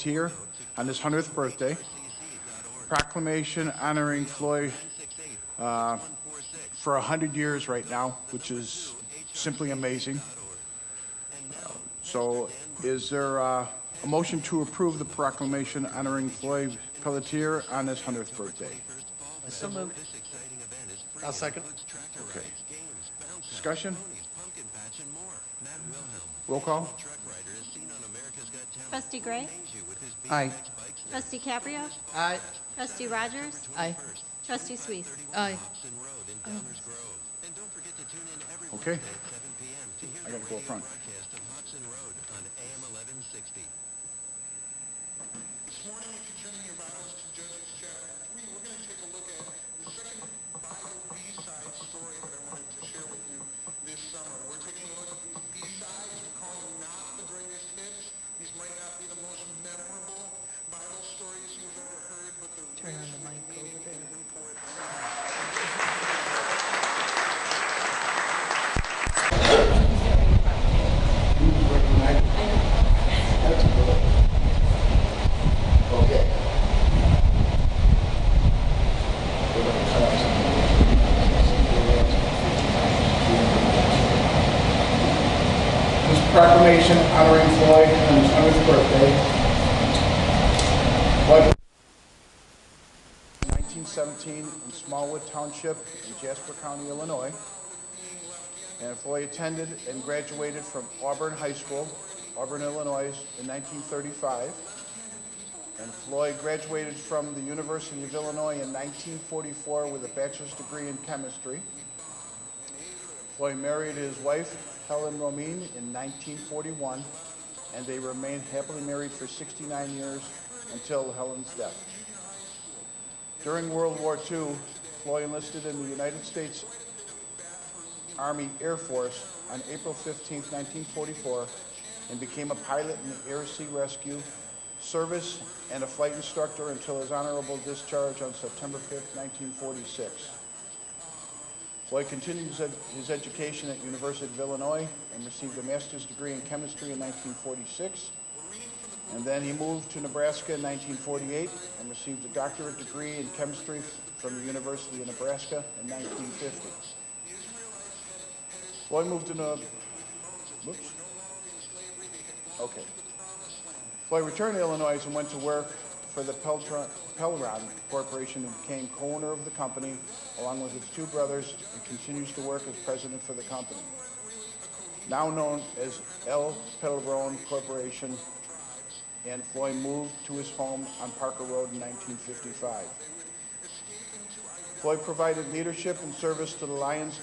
Pelletier on his 100th birthday. Proclamation honoring Floyd for 100 years right now, which is simply amazing. So is there a motion to approve the proclamation honoring Floyd Pelletier on his 100th birthday? So moved. I'll second. Okay. Discussion? Roll call? Trustee Gray? Aye. Trustee Caprio? Aye. Trustee Rogers? Aye. Trustee Suisse? Aye. Okay. I gotta go up front. This morning, if you turn in your Bibles to Judges chapter 3, we're going to take a look at the second Bible B-side story that I wanted to share with you this summer. We're taking a look at these B-sides. We're calling them not the greatest hits. These might not be the most memorable Bible stories you've ever heard, but they're Turn on the mic over there. Proclamation honoring Floyd on his 100th birthday. Floyd 1917 in Smallwood Township in Jasper County, Illinois. And Floyd attended and graduated from Auburn High School, Auburn, Illinois in 1935. And Floyd graduated from the University of Illinois in 1944 with a bachelor's degree in chemistry. Floyd married his wife, Helen Romine, in 1941, and they remained happily married for 69 years until Helen's death. During World War II, Floyd enlisted in the United States Army Air Force on April 15, 1944, and became a pilot in the Air Sea Rescue Service and a flight instructor until his honorable discharge on September 5, 1946. Floyd continued his education at University of Illinois and received a master's degree in chemistry in 1946. And then he moved to Nebraska in 1948 and received a doctorate degree in chemistry from the University of Nebraska in 1950. Floyd moved to Floyd returned to Illinois and went to work for the Pellron Corporation and became co-owner of the company along with his two brothers and continues to work as president for the company. Now known as L. Pellron Corporation, and Floyd moved to his home on Parker Road in 1955. Floyd provided leadership and service to the Lions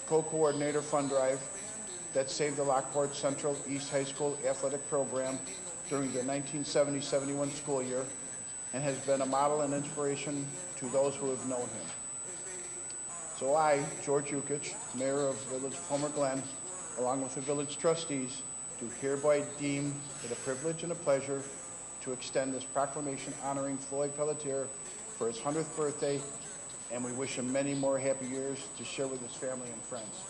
Co-Coordinator Fund Drive that saved the Lockport Central East High School athletic program during the 1970-71 school year and has been a model and inspiration to those who have known him. So I, George Yukich, Mayor of Village Homer Glen, along with the village trustees, do hereby deem it a privilege and a pleasure to extend this proclamation honoring Floyd Pelletier for his 100th birthday, and we wish him many more happy years to share with his family and friends.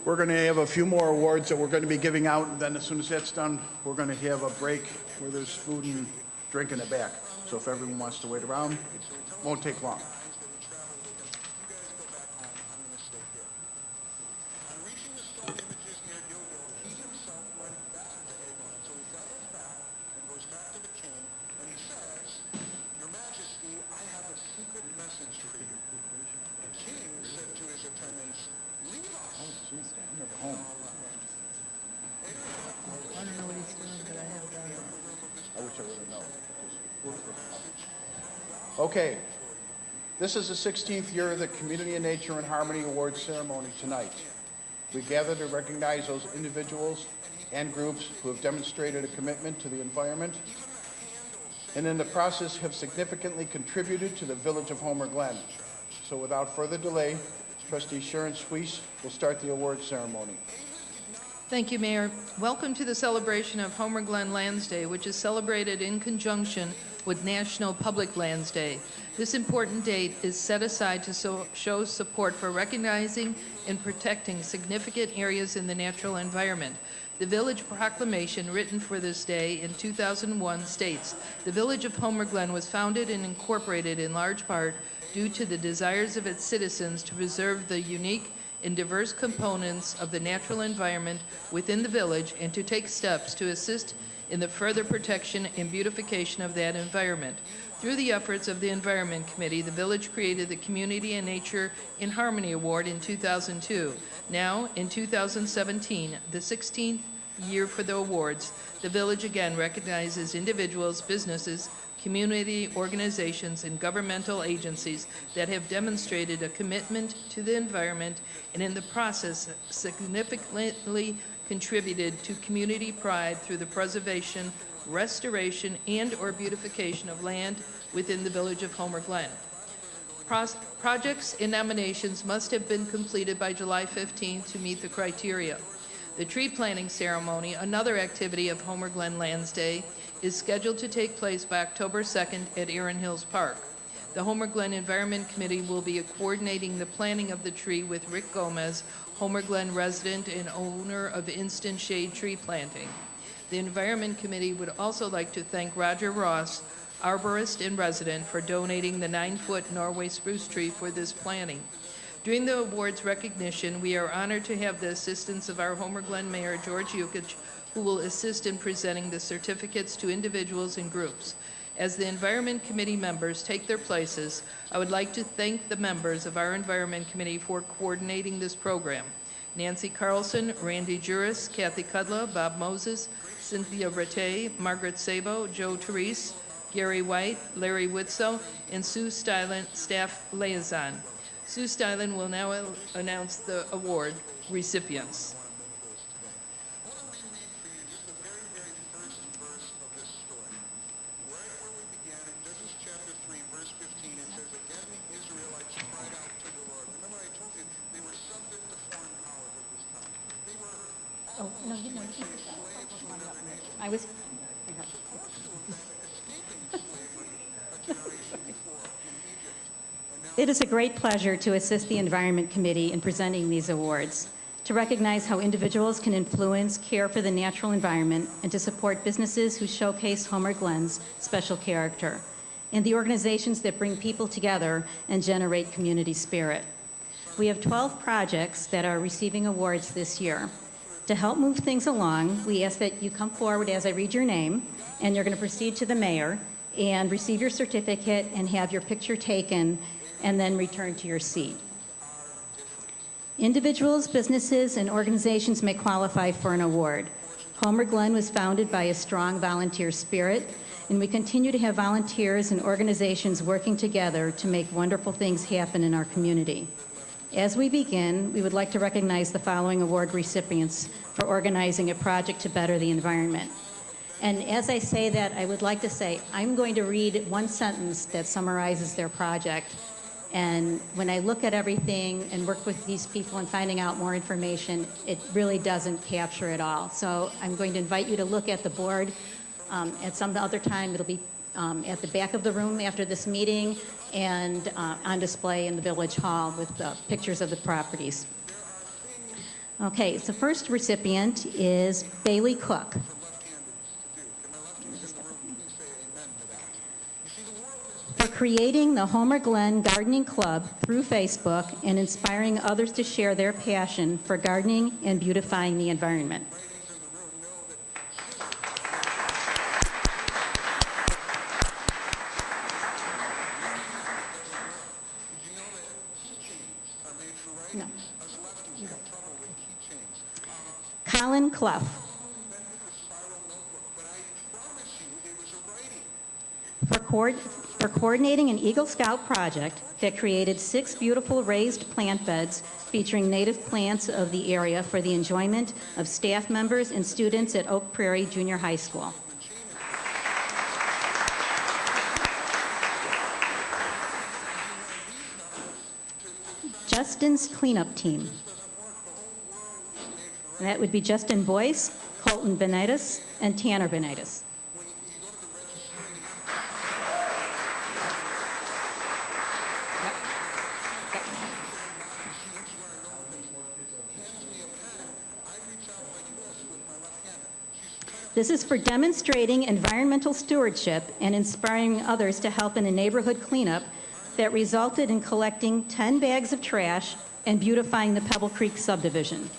We're going to have a few more awards that we're going to be giving out, and then as soon as that's done, we're going to have a break where there's food and drink in the back. So if everyone wants to wait around, it won't take long. Home. I don't know what he's doing, but I have that. I wish I would have known. Okay. This is the 16th year of the Community and Nature and Harmony Awards ceremony tonight. We gather to recognize those individuals and groups who have demonstrated a commitment to the environment and in the process have significantly contributed to the village of Homer Glen. So without further delay, Trustee Sharon Swees will start the awards ceremony. Thank you, Mayor. Welcome to the celebration of Homer Glen Lands Day, which is celebrated in conjunction with National Public Lands Day. This important date is set aside to show support for recognizing and protecting significant areas in the natural environment. The Village Proclamation, written for this day in 2001, states, "The Village of Homer Glen was founded and incorporated in large part due to the desires of its citizens to preserve the unique and diverse components of the natural environment within the village and to take steps to assist in the further protection and beautification of that environment." Through the efforts of the Environment Committee, the village created the Community and Nature in Harmony Award in 2002. Now, in 2017, the 16th year for the awards, the village again recognizes individuals, businesses, community organizations, and governmental agencies that have demonstrated a commitment to the environment and in the process significantly contributed to community pride through the preservation, restoration, and/or beautification of land within the village of Homer Glen. Projects and nominations must have been completed by July 15th to meet the criteria. The tree planting ceremony, another activity of Homer Glen Lands Day, is scheduled to take place by October 2nd at Erin Hills Park. The Homer Glen Environment Committee will be coordinating the planting of the tree with Rick Gomez, Homer Glen resident and owner of Instant Shade Tree Planting. The Environment Committee would also like to thank Roger Ross, arborist and resident, for donating the 9-foot Norway spruce tree for this planting. During the awards recognition, we are honored to have the assistance of our Homer Glen Mayor, George Yukich, who will assist in presenting the certificates to individuals and groups. As the Environment Committee members take their places, I would like to thank the members of our Environment Committee for coordinating this program. Nancy Carlson, Randy Juris, Kathy Kudla, Bob Moses, Cynthia Rattay, Margaret Sabo, Joe Therese, Gary White, Larry Witzel, and Sue Stylen, staff liaison. Sue Stylen will now announce the award recipients. Oh, no, you know. I was. It is a great pleasure to assist the Environment Committee in presenting these awards, to recognize how individuals can influence care for the natural environment, and to support businesses who showcase Homer Glen's special character, and the organizations that bring people together and generate community spirit. We have 12 projects that are receiving awards this year. To help move things along, we ask that you come forward as I read your name, and you're going to proceed to the mayor and receive your certificate and have your picture taken, and then return to your seat. Individuals, businesses, and organizations may qualify for an award. Homer Glen was founded by a strong volunteer spirit, and we continue to have volunteers and organizations working together to make wonderful things happen in our community. As we begin, we would like to recognize the following award recipients for organizing a project to better the environment. And as I say that, I would like to say, I'm going to read one sentence that summarizes their project. And when I look at everything and work with these people and finding out more information, it really doesn't capture it all. So I'm going to invite you to look at the board. At some other time, it'll be at the back of the room after this meeting and on display in the Village Hall with pictures of the properties. Okay, so first recipient is Bailey Cook. For creating the Homer Glen Gardening Club through Facebook and inspiring others to share their passion for gardening and beautifying the environment. No. Colin Clough. For coordinating an Eagle Scout project that created 6 beautiful raised plant beds featuring native plants of the area for the enjoyment of staff members and students at Oak Prairie Junior High School. Justin's cleanup team. And that would be Justin Boyce, Colton Benitis, and Tanner Benitis. This is for demonstrating environmental stewardship and inspiring others to help in a neighborhood cleanup that resulted in collecting 10 bags of trash and beautifying the Pebble Creek subdivision.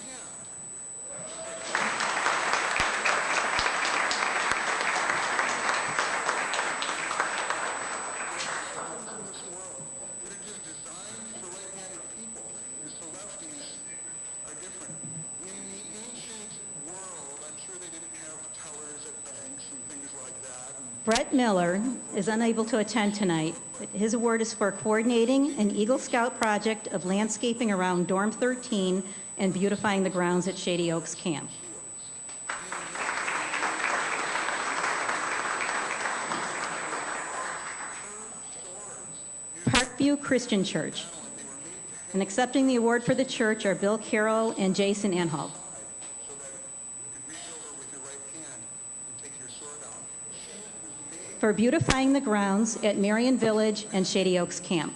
Brett Miller is unable to attend tonight. His award is for coordinating an Eagle Scout project of landscaping around Dorm 13 and beautifying the grounds at Shady Oaks Camp. Parkview Christian Church. And accepting the award for the church are Bill Carroll and Jason Anhalt. For beautifying the grounds at Marion Village and Shady Oaks Camp.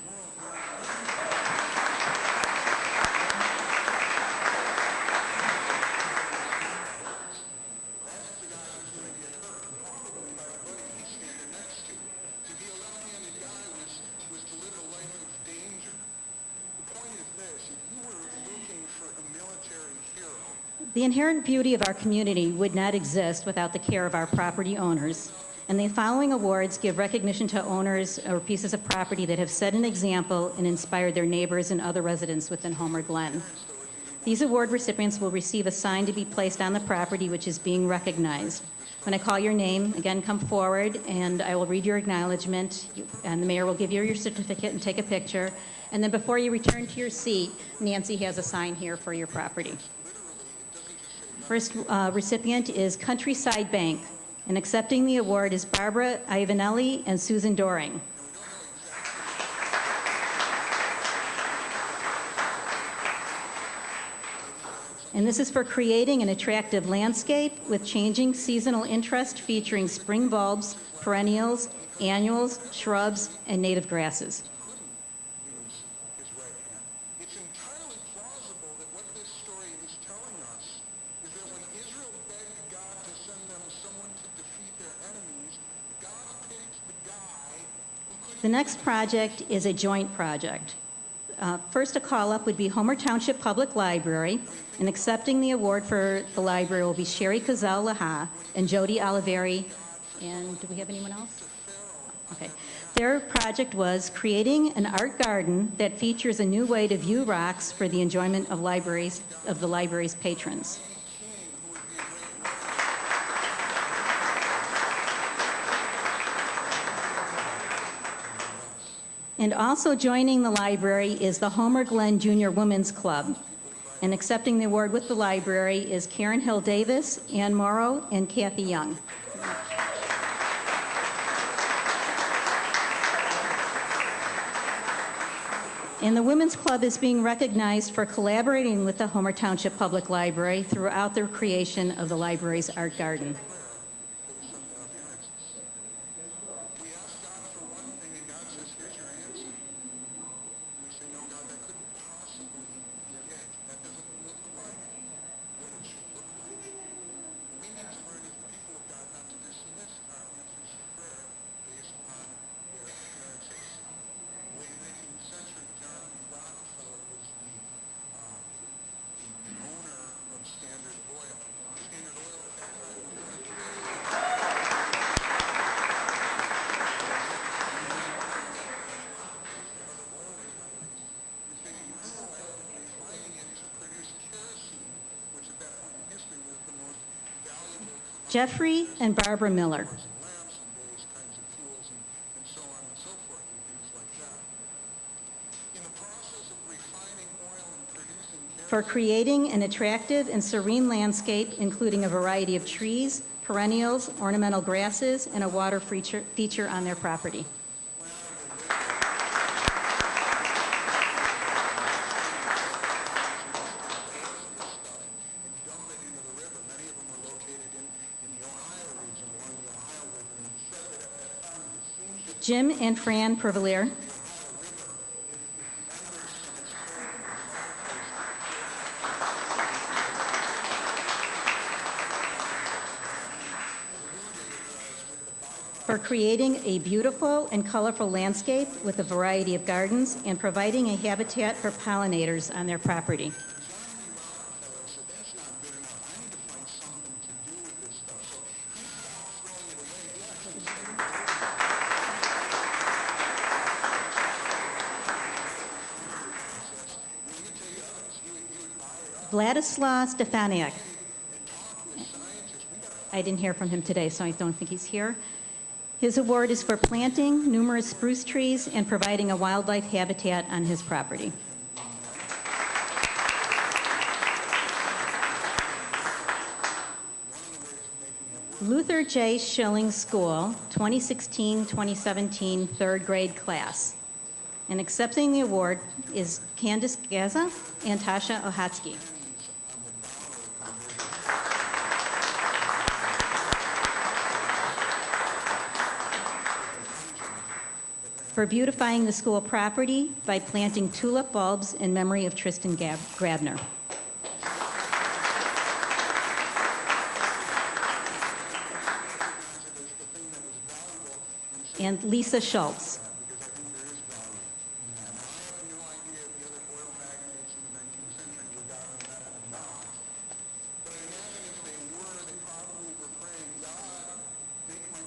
The inherent beauty of our community would not exist without the care of our property owners. And the following awards give recognition to owners or pieces of property that have set an example and inspired their neighbors and other residents within Homer Glen. These award recipients will receive a sign to be placed on the property which is being recognized. When I call your name, again, come forward and I will read your acknowledgement, and the mayor will give you your certificate and take a picture. And then before you return to your seat, Nancy has a sign here for your property. First recipient is Countryside Bank. And accepting the award is Barbara Ivanelli and Susan Doring. And this is for creating an attractive landscape with changing seasonal interest featuring spring bulbs, perennials, annuals, shrubs, and native grasses. The next project is a joint project. First, a call-up would be Homer Township Public Library, and accepting the award for the library will be Sherry Cazal-Laha and Jody Oliveri. And do we have anyone else? Okay. Their project was creating an art garden that features a new way to view rocks for the enjoyment of the library's patrons. And also joining the library is the Homer Glen Junior Women's Club. And accepting the award with the library is Karen Hill Davis, Ann Morrow, and Kathy Young. And the Women's Club is being recognized for collaborating with the Homer Township Public Library throughout the creation of the library's art garden. Jeffrey and Barbara Miller. lamps and various kinds of fuels and so on and so forth and things like that. In the process of refining oil and producing For creating an attractive and serene landscape, including a variety of trees, perennials, ornamental grasses, and a water feature on their property. Jim and Fran Prevalier. For creating a beautiful and colorful landscape with a variety of gardens and providing a habitat for pollinators on their property. Vladislav Stefaniak. I didn't hear from him today, so I don't think he's here. His award is for planting numerous spruce trees and providing a wildlife habitat on his property. Luther J. Schilling School, 2016-2017 third grade class. And accepting the award is Candice Gaza and Tasha Ohatsky. For beautifying the school property by planting tulip bulbs in memory of Tristan Grabner. And Lisa Schultz.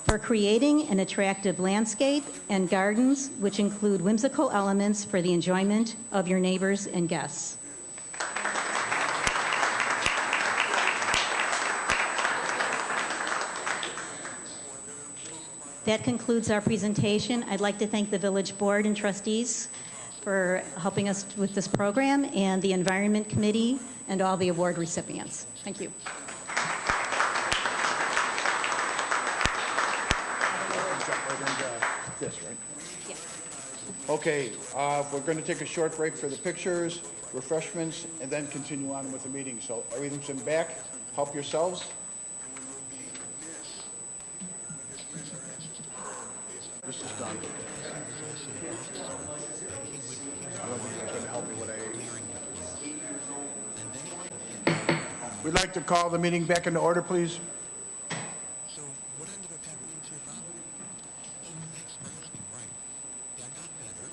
For creating an attractive landscape and gardens which include whimsical elements for the enjoyment of your neighbors and guests. That concludes our presentation. I'd like to thank the Village Board and Trustees for helping us with this program, and the Environment Committee and all the award recipients. Thank you. This, right? Okay, we're going to take a short break for the pictures, refreshments, and then continue on with the meeting. So everything's in back. Help yourselves. This is done. I don't think it's going to help me with a... We'd like to call the meeting back into order, please. So what ended up happening to your father? Oh, thanks for asking. Right. Yeah, I got better.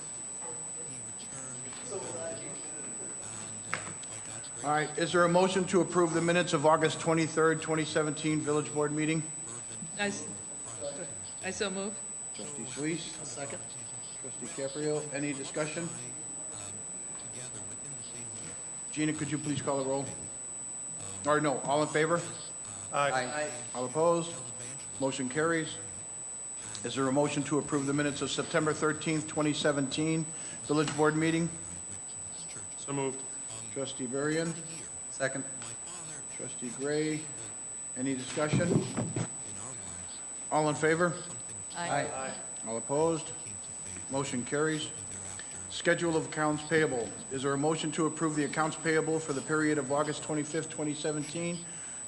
He returned to the village, and by God's grace, All right, is there a motion to approve the minutes of August 23rd, 2017 Village Board meeting? I so move. Trustee Suisse. Second. Trustee Caprio. Any discussion? together within the same week, Gina, could you please call the roll? Or no, all in favor? Aye. All opposed? Motion carries. Is there a motion to approve the minutes of September 13th, 2017 Village Board meeting? So moved. Trustee Varian. Second. Trustee Gray. Any discussion? All in favor? Aye. All opposed? Motion carries. Schedule of accounts payable. Is there a motion to approve the accounts payable for the period of August 25th, 2017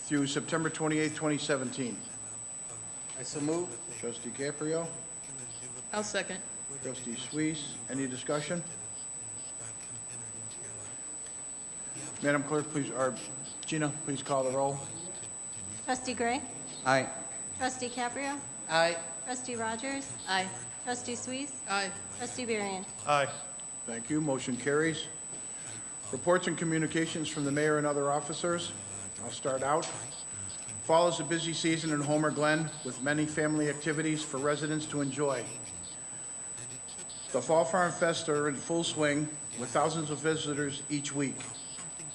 through September 28th, 2017? I so move. Trustee Caprio. I'll second. Trustee Suisse. Any discussion? Madam Clerk, please, or Gina, please call the roll. Trustee Gray? Aye. Trustee Caprio? Aye. Trustee Rogers? Aye. Trustee Suisse? Aye. Trustee Varian? Aye. Thank you. Motion carries. Reports and communications from the mayor and other officers. I'll start out. Fall is a busy season in Homer Glen with many family activities for residents to enjoy. The Fall Farm Fest are in full swing with thousands of visitors each week.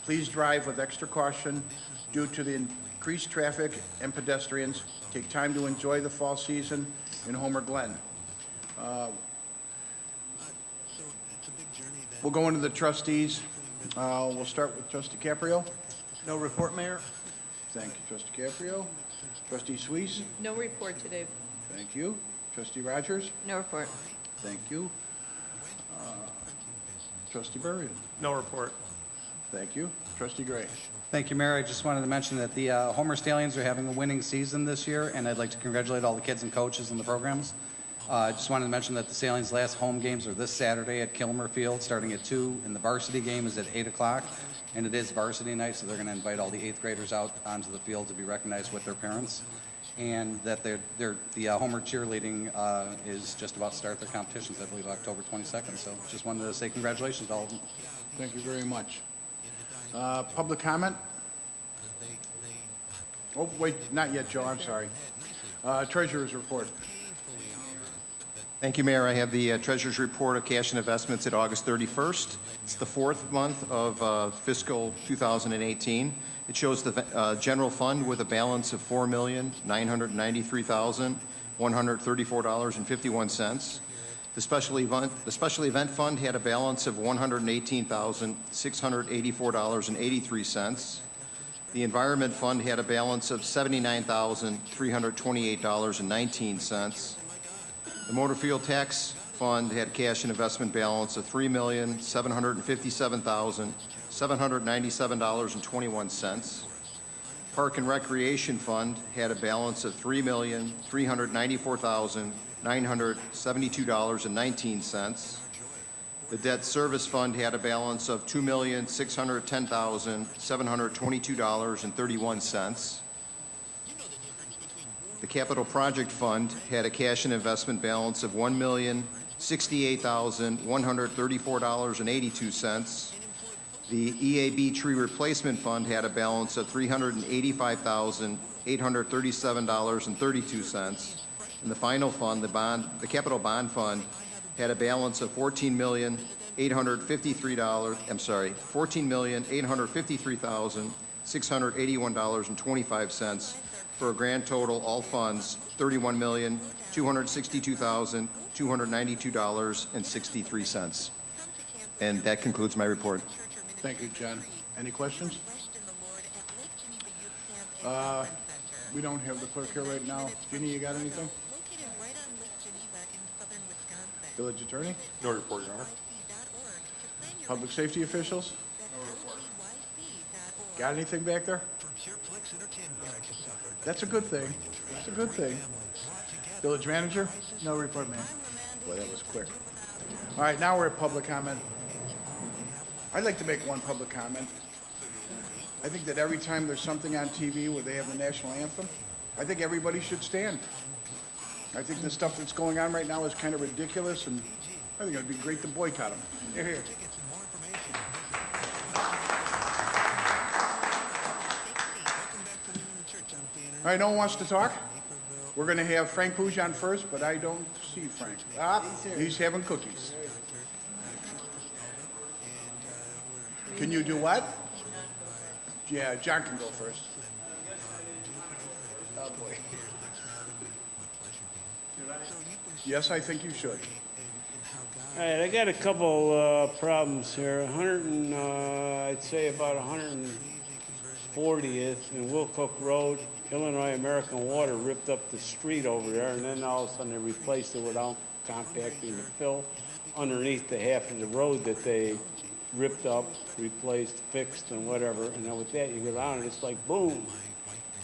Please drive with extra caution due to the increased traffic and pedestrians. Take time to enjoy the fall season in Homer Glen. We'll go into the trustees. We'll start with Trustee Caprio. No report, Mayor. Thank you, Trustee Caprio. Trustee Suisse. No report today. Thank you. Trustee Rogers. No report. Thank you. Trustee Burrian. No report. Thank you. Trustee Gray. Thank you, Mayor. I just wanted to mention that the Homer Stallions are having a winning season this year, and I'd like to congratulate all the kids and coaches in the programs. I just wanted to mention that the Stallions' last home games are this Saturday at Kilmer Field, starting at 2, and the varsity game is at 8 o'clock, and it is varsity night, so they're going to invite all the 8th graders out onto the field to be recognized with their parents, and that the Homer cheerleading is just about to start their competitions, I believe, October 22nd. So just wanted to say congratulations to all of them. Thank you very much. Public comment? Oh, wait, not yet, Joe. I'm sorry. Treasurer's report. Thank you, Mayor. I have the Treasurer's Report of Cash and Investments at August 31st. It's the 4th month of fiscal 2018. It shows the general fund with a balance of $4,993,134.51. The special event fund had a balance of $118,684.83. The environment fund had a balance of $79,328.19. The motor fuel tax fund had cash and investment balance of $3,757,797.21. Park and Recreation Fund had a balance of $3,394,972.19. The Debt Service Fund had a balance of $2,610,722.31. The Capital Project Fund had a cash and investment balance of $1,068,134.82. The EAB Tree Replacement Fund had a balance of $385,837.32. And the final fund, the Capital Bond Fund, had a balance of $14,853,681.25 for a grand total, all funds, $31,262,292.63. And that concludes my report. Thank you, John. Any questions? We don't have the clerk here right now. Ginny, you got anything? Village Attorney? No report, Your Honor. Public safety officials? No report. Got anything back there? That's a good thing. That's a good thing. Village manager? No report, ma'am. Boy, that was quick. All right, now we're at public comment. I'd like to make one public comment. I think that every time there's something on TV where they have the national anthem, I think everybody should stand. I think the stuff that's going on right now is kind of ridiculous, and I think it would be great to boycott them. Here, here. All right, no one wants to talk? We're going to have Frank Poujon first, but I don't see Frank. He's having cookies. Can you do what? Yeah, John can go first. Oh, boy. Yes, I think you should. All right, I got a couple problems here. I'd say about 140th and Wilcook Road, Illinois American Water ripped up the street over there, and then all of a sudden they replaced it without compacting the fill underneath the half of the road that they ripped up, replaced, fixed, and whatever. And then with that, you go down and it's like boom.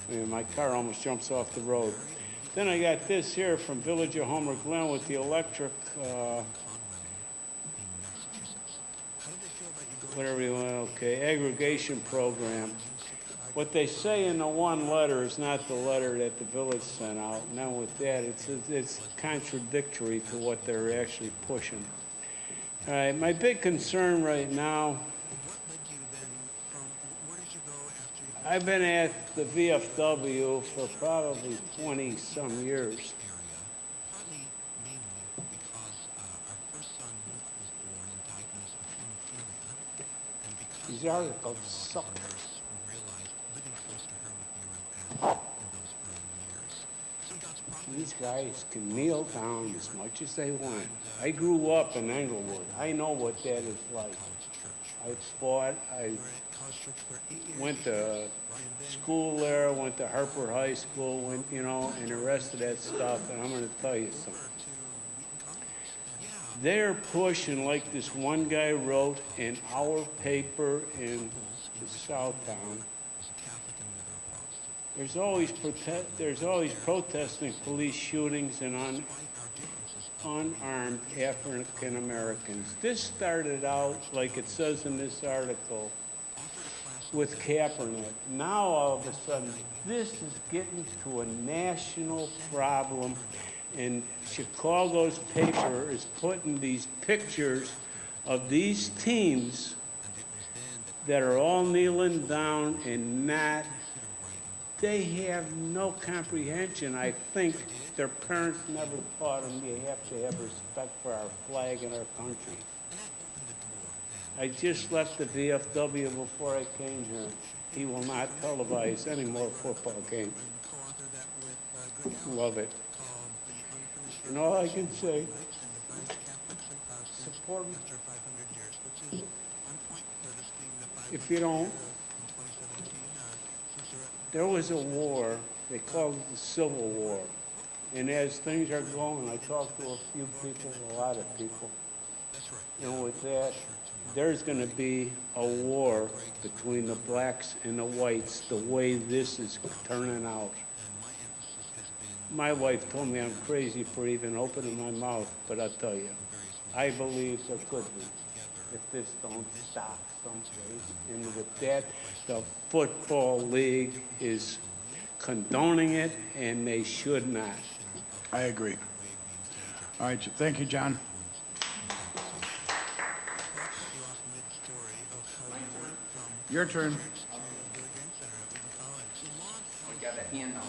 I mean, my car almost jumps off the road. Then I got this here from Village of Homer Glen with the electric, whatever you want, okay, aggregation program. What they say in the one letter is not the letter that the village sent out. And then with that, it's contradictory to what they're actually pushing. All right, my big concern right now, I've been at the VFW for probably 20-some years. These articles suck. These guys can kneel down as much as they want. I grew up in Englewood. I know what that is like. I fought. I went to school there, went to Harper High School, went, you know, and the rest of that stuff. And I'm going to tell you something. They're pushing, like this one guy wrote in our paper in the Southtown. There's always protesting police shootings and unarmed African Americans. This started out, like it says in this article, with Kaepernick. Now all of a sudden, this is getting to a national problem, and Chicago's paper is putting these pictures of these teams that are all kneeling down and not. They have no comprehension. I think their parents never taught them you have to have respect for our flag and our country. I just left the VFW before I came here. He will not televise any more football games. Love it. And all I can say, support me. If you don't, there was a war, they called it the Civil War. And as things are going, I talked to a few people, a lot of people. And with that, there's going to be a war between the blacks and the whites, the way this is turning out. My wife told me I'm crazy for even opening my mouth, but I'll tell you, I believe there could be, if this don't stop someplace. And with that, the Football League is condoning it, and they should not. I agree. All right, thank you, John. Your turn. We got a hand on it.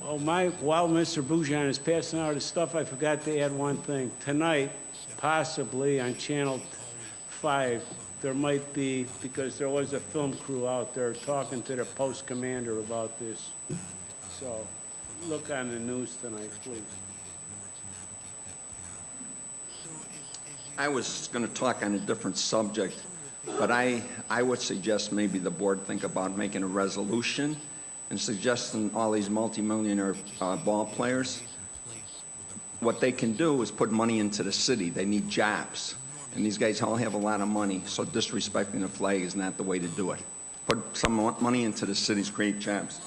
Oh, while Mr. Boujan is passing out his stuff, I forgot to add one thing. Tonight, possibly on Channel 5, there might be, because there was a film crew out there talking to the post commander about this. So look on the news tonight, please. I was going to talk on a different subject, but I would suggest maybe the board think about making a resolution and suggesting all these multimillionaire ball players, what they can do is put money into the city. They need jobs. And these guys all have a lot of money, so disrespecting the flag is not the way to do it. Put some money into the cities, create jobs.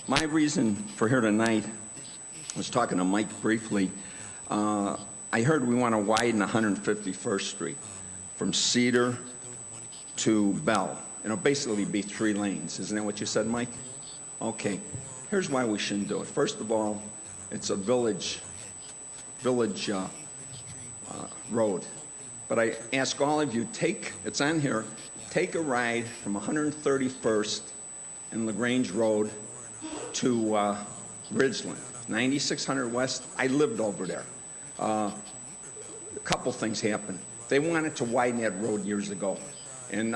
My reason for here tonight, I was talking to Mike briefly, I heard we want to widen 151st Street from Cedar to Bell. It'll basically be 3 lanes. Isn't that what you said, Mike? Okay, here's why we shouldn't do it. First of all, it's a village road. But I ask all of you, it's on here, take a ride from 131st and LaGrange Road to Ridgeland, 9600 West. I lived over there. A couple things happened. They wanted to widen that road years ago. And,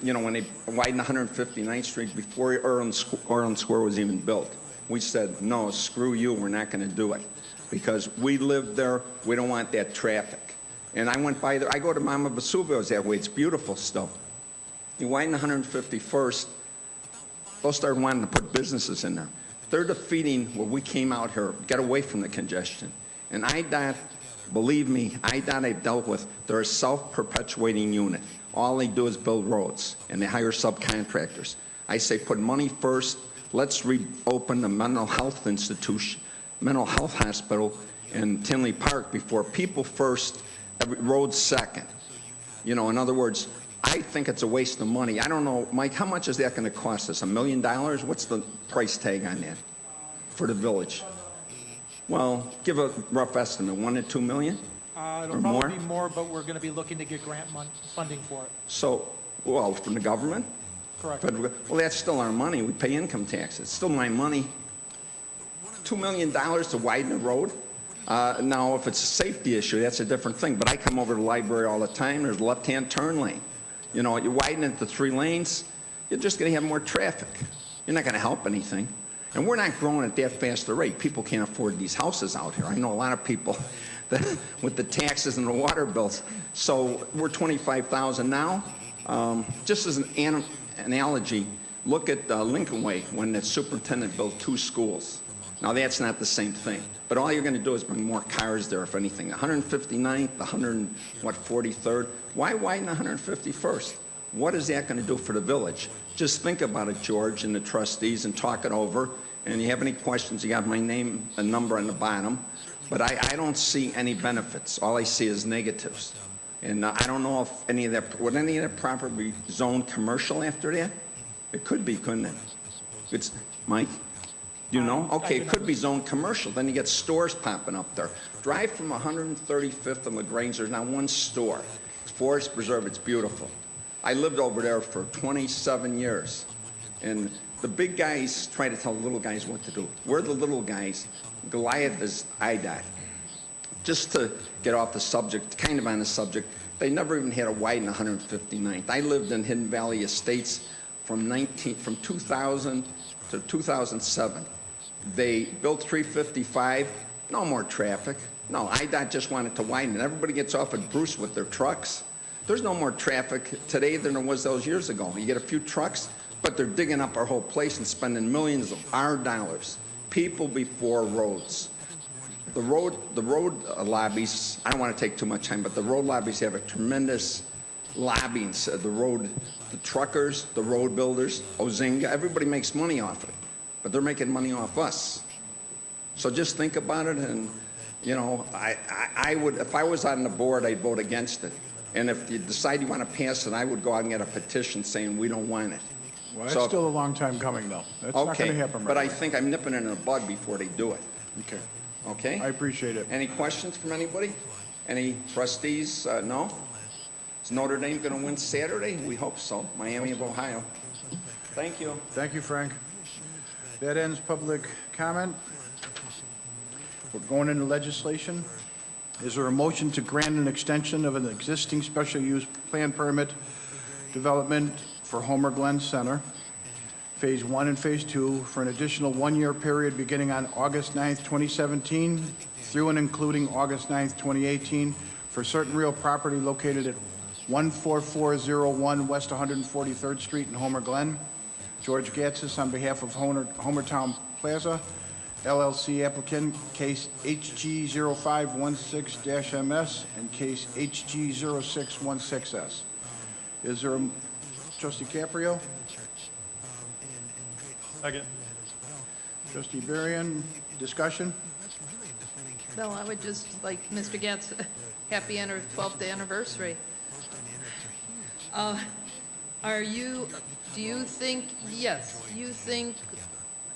you know, when they widened 159th Street before Orland Square was even built, we said, no, screw you, we're not going to do it. Because we live there, we don't want that traffic. And I went by there, I go to Mama Vesuvio's that way, it's beautiful still. You widen 151st, they'll start wanting to put businesses in there. They're defeating what we came out here, get away from the congestion. And IDOT, believe me, IDOT I've dealt with, they're a self-perpetuating unit. All they do is build roads, and they hire subcontractors. I say put money first. Let's reopen the mental health institution, mental health hospital in Tinley Park before people first, roads second. You know, in other words, I think it's a waste of money. I don't know, Mike, how much is that going to cost us? $1 million? What's the price tag on that for the village? Well, give a rough estimate, 1 to 2 million? It'll Or probably more? be more, but we're going to be looking to get grant funding for it. So, well, from the government? Correct. Well, that's still our money. We pay income taxes. It's still my money. $2 million to widen the road? Now, if it's a safety issue, that's a different thing. But I come over to the library all the time. There's a left-hand turn lane. You know, you widen it to 3 lanes, you're just going to have more traffic. You're not going to help anything. And we're not growing at that fast a rate. People can't afford these houses out here. I know a lot of people that, with the taxes and the water bills. So we're 25,000 now. Just as an analogy, look at Lincoln Way when the superintendent built 2 schools. Now that's not the same thing. But all you're going to do is bring more cars there, if anything. The 159th, the 43rd. Why widen the 151st? What is that going to do for the village? Just think about it, George, and the trustees, and talk it over. And if you have any questions, you got my name and number on the bottom. But I don't see any benefits. All I see is negatives. And I don't know if any of that, would any of that property be zoned commercial after that? It could be, couldn't it? It's, Mike? Do you know? Okay, it could be zoned commercial. Then you get stores popping up there. Drive from 135th and LaGrange, there's not one store. It's Forest Preserve, it's beautiful. I lived over there for 27 years. And the big guys try to tell the little guys what to do. We're the little guys. Goliath is IDOT. Just to get off the subject, kind of on the subject, they never even had a widen 159th. I lived in Hidden Valley Estates from 2000 to 2007. They built 355, no more traffic. No, IDOT just wanted to widen it. Everybody gets off at Bruce with their trucks. There's no more traffic today than there was those years ago. You get a few trucks, but they're digging up our whole place and spending millions of our dollars. People before roads. The road lobbies, I don't want to take too much time, but the road lobbies have a tremendous lobbying. The truckers, the road builders, Ozinga, everybody makes money off it, but they're making money off us. So just think about it, and you know, I would, if I was on the board, I'd vote against it. And if you decide you want to pass it, I would go out and get a petition saying we don't want it. Well, that's still a long time coming, though. That's not going to happen right but I away. think I'm nipping it in the bud before they do it. Okay. Okay? I appreciate it. Any questions from anybody? Any trustees? No? Is Notre Dame going to win Saturday? We hope so. Miami of Ohio. Thank you. Thank you, Frank. That ends public comment. We're going into legislation. Is there a motion to grant an extension of an existing special use plan permit development for Homer Glen Center, Phase 1 and Phase 2, for an additional 1-year period beginning on August 9th, 2017 through and including August 9th, 2018 for certain real property located at 14401 West 143rd Street in Homer Glen. George Gatsis on behalf of Homertown Plaza, LLC applicant, case HG0516-MS and case HG0616S. Is there a, Trustee Caprio? Second. Trustee Berrien, discussion? Well, I would just like Mr. Gatz, happy 12th anniversary. Do you think, yes, you think,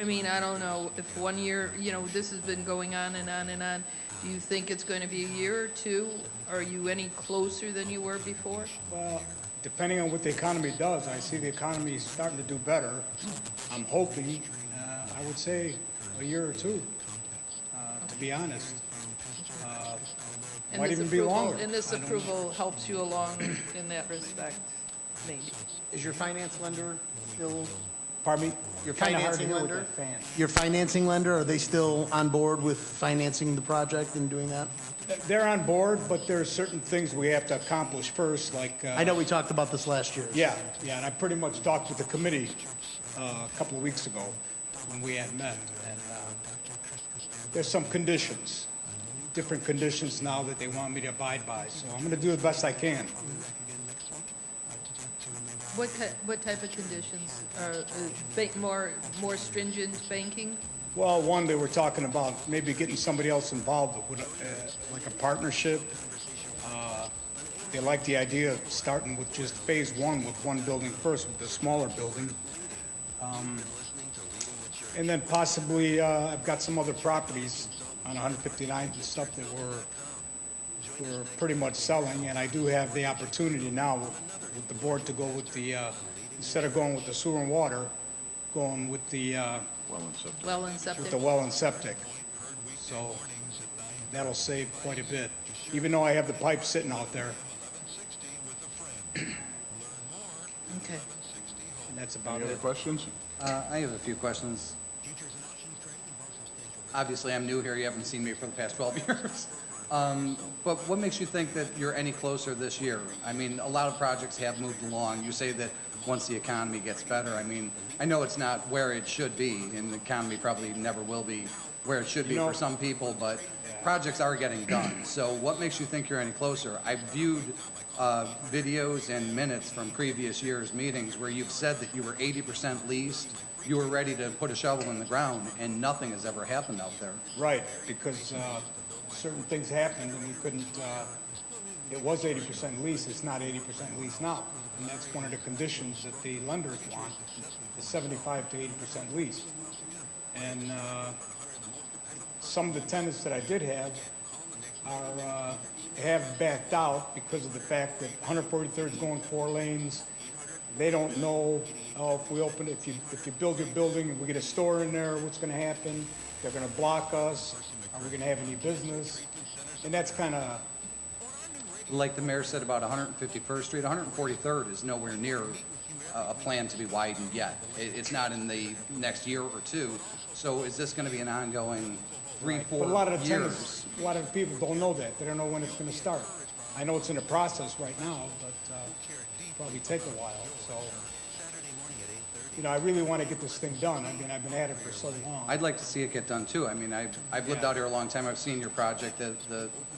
I mean, I don't know if 1 year, you know, this has been going on and on and on. Do you think it's going to be a year or two? Are you any closer than you were before? Well, depending on what the economy does, I see the economy starting to do better. I'm hoping, I would say a year or two, to be honest. Might even be longer. And this approval helps you along in that respect, maybe. Is your finance lender still? Pardon me? Your Kinda hard to financing hear with lender? that fan. Your financing lender, are they still on board with financing the project and doing that? They're on board, but there are certain things we have to accomplish first, like... I know we talked about this last year. Yeah, and I pretty much talked with the committee a couple of weeks ago when we had met, and there's some conditions, different conditions now that they want me to abide by, so I'm going to do the best I can. What type of conditions? More stringent banking? Well, one, they were talking about maybe getting somebody else involved with like a partnership, they like the idea of starting with just phase one with one building first, with the smaller building. And then possibly, I've got some other properties on 159th and stuff that we're pretty much selling, and I do have the opportunity now with the board to go with the, instead of going with the sewer and water, going with the, Well and septic. with the well and septic. So that'll save quite a bit, even though I have the pipe sitting out there, Okay. and that's about Any other it. questions? I have a few questions. Obviously, I'm new here. You haven't seen me for the past 12 years. But what makes you think that you're any closer this year? I mean, a lot of projects have moved along. You say that once the economy gets better. I mean, I know it's not where it should be, and the economy probably never will be where it should be for some people, but projects are getting done. So what makes you think you're any closer? I've viewed videos and minutes from previous years' meetings where you've said that you were 80% leased, you were ready to put a shovel in the ground, and nothing has ever happened out there. Right, because certain things happened and we couldn't, it was 80% lease, it's not 80% lease now. And that's one of the conditions that the lenders want, is 75 to 80% lease. And some of the tenants that I did have have backed out because of the fact that 143rd is going 4 lanes. They don't know, if we open it, if you build your building and we get a store in there, what's going to happen? They're going to block us. Are we going to have any business? And that's kind of, Like the mayor said about 151st Street, 143rd is nowhere near a plan to be widened yet. It's not in the next year or two. So is this going to be an ongoing 3, 4 but a lot of the years? tenants, a lot of the people don't know that. They don't know when it's going to start. I know it's in the process right now, but probably take a while. So, you know, I really want to get this thing done. I mean, I've been at it for so long. I'd like to see it get done too. I mean, I've lived out here a long time. I've seen your project,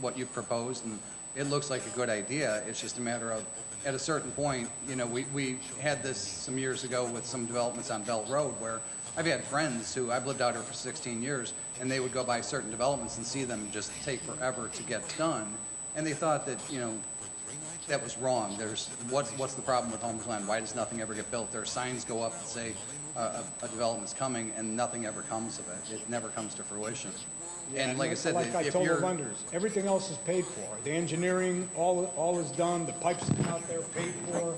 what you've proposed, and it looks like a good idea. It's just a matter of, at a certain point, you know, we had this some years ago with some developments on Belt Road where I've had friends who, I've lived out here for 16 years, and they would go by certain developments and see them just take forever to get done. And they thought that, you know, that was wrong. What's the problem with Homer Glen? Why does nothing ever get built? There are signs go up that say a development's coming, and nothing ever comes of it. It never comes to fruition. Yeah, and like I said, like I if told the you're lenders, everything else is paid for. The engineering, all is done. The pipes out there paid for.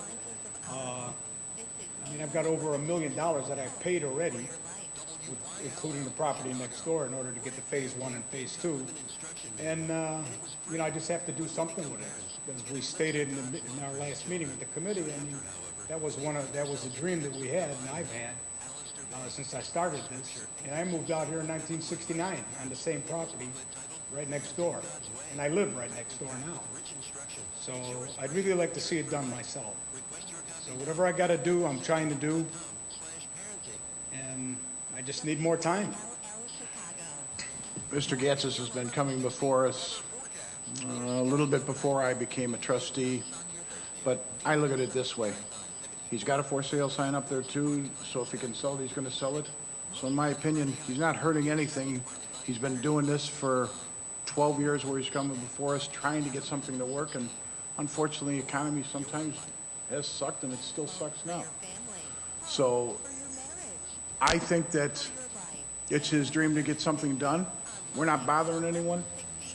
I mean, I've got over $1 million that I've paid already, including the property next door, in order to get to phase 1 and phase 2. And you know, I just have to do something with it. As we stated in our last meeting with the committee, I mean, that was a dream that we had, and I've had since I started this. And I moved out here in 1969 on the same property right next door, and I live right next door now. So I'd really like to see it done myself. So whatever I got to do, I'm trying to do, and I just need more time. Mr. Gatzis has been coming before us a little bit before I became a trustee, but I look at it this way. He's got a for sale sign up there too, so if he can sell it, he's going to sell it. So in my opinion, he's not hurting anything. He's been doing this for 12 years where he's coming before us trying to get something to work, and unfortunately the economy sometimes has sucked and it still sucks now. So I think that it's his dream to get something done. We're not bothering anyone.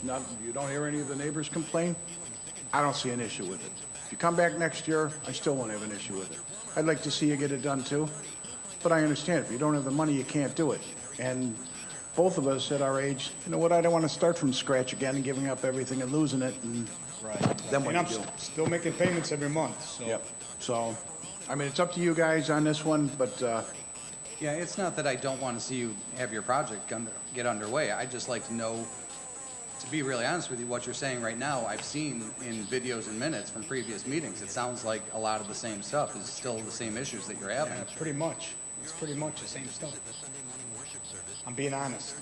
You don't hear any of the neighbors complain. I don't see an issue with it. If you come back next year, I still won't have an issue with it. I'd like to see you get it done too, but I understand if you don't have the money, you can't do it. And both of us at our age, you know what, I don't want to start from scratch again and giving up everything and losing it. And then what And do you I'm do? still making payments every month, so. Yep. So, I mean, it's up to you guys on this one, but Yeah, it's not that I don't want to see you have your project get underway. I'd just like to know, to be really honest with you, what you're saying right now, I've seen in videos and minutes from previous meetings. It sounds like a lot of the same stuff is still the same issues that you're having. Yeah, pretty much. It's pretty much the same stuff. I'm being honest.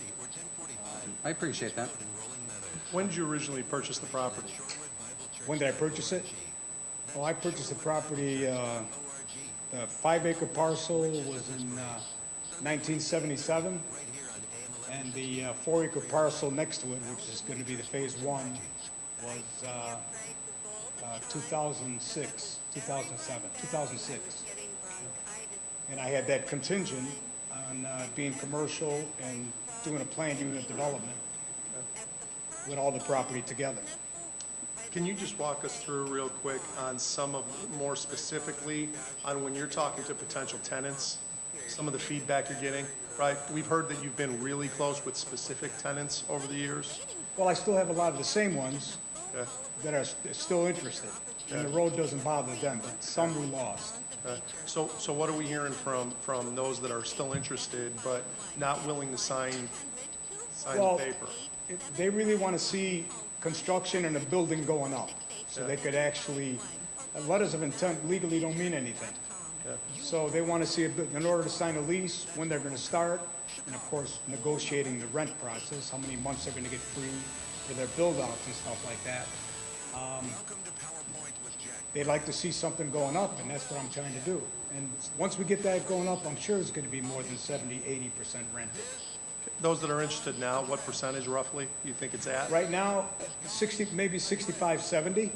I appreciate that. When did you originally purchase the property? When did I purchase it? Well, I purchased the property, the 5-acre parcel was in 1977, and the 4-acre parcel next to it, which is going to be the phase 1, was 2006, 2007, 2006. And I had that contingent on being commercial and doing a planned unit development with all the property together. Can you just walk us through real quick on some of, more specifically, on when you're talking to potential tenants, some of the feedback you're getting, right? We've heard that you've been really close with specific tenants over the years. Well, I still have a lot of the same ones Okay. that are still interested, and the road doesn't bother them, but some we lost. Okay. So what are we hearing from those that are still interested but not willing to sign Well, the paper? They really want to see construction and a building going up, so they could actually, letters of intent legally don't mean anything. So they want to see, in order to sign a lease, when they're going to start, and of course, negotiating the rent process, how many months they're going to get free for their build-outs and stuff like that. They'd like to see something going up, and that's what I'm trying to do. And once we get that going up, I'm sure it's going to be more than 70, 80% rented. Those that are interested now, what percentage roughly do you think it's at? Right now, 60, maybe 65, 70.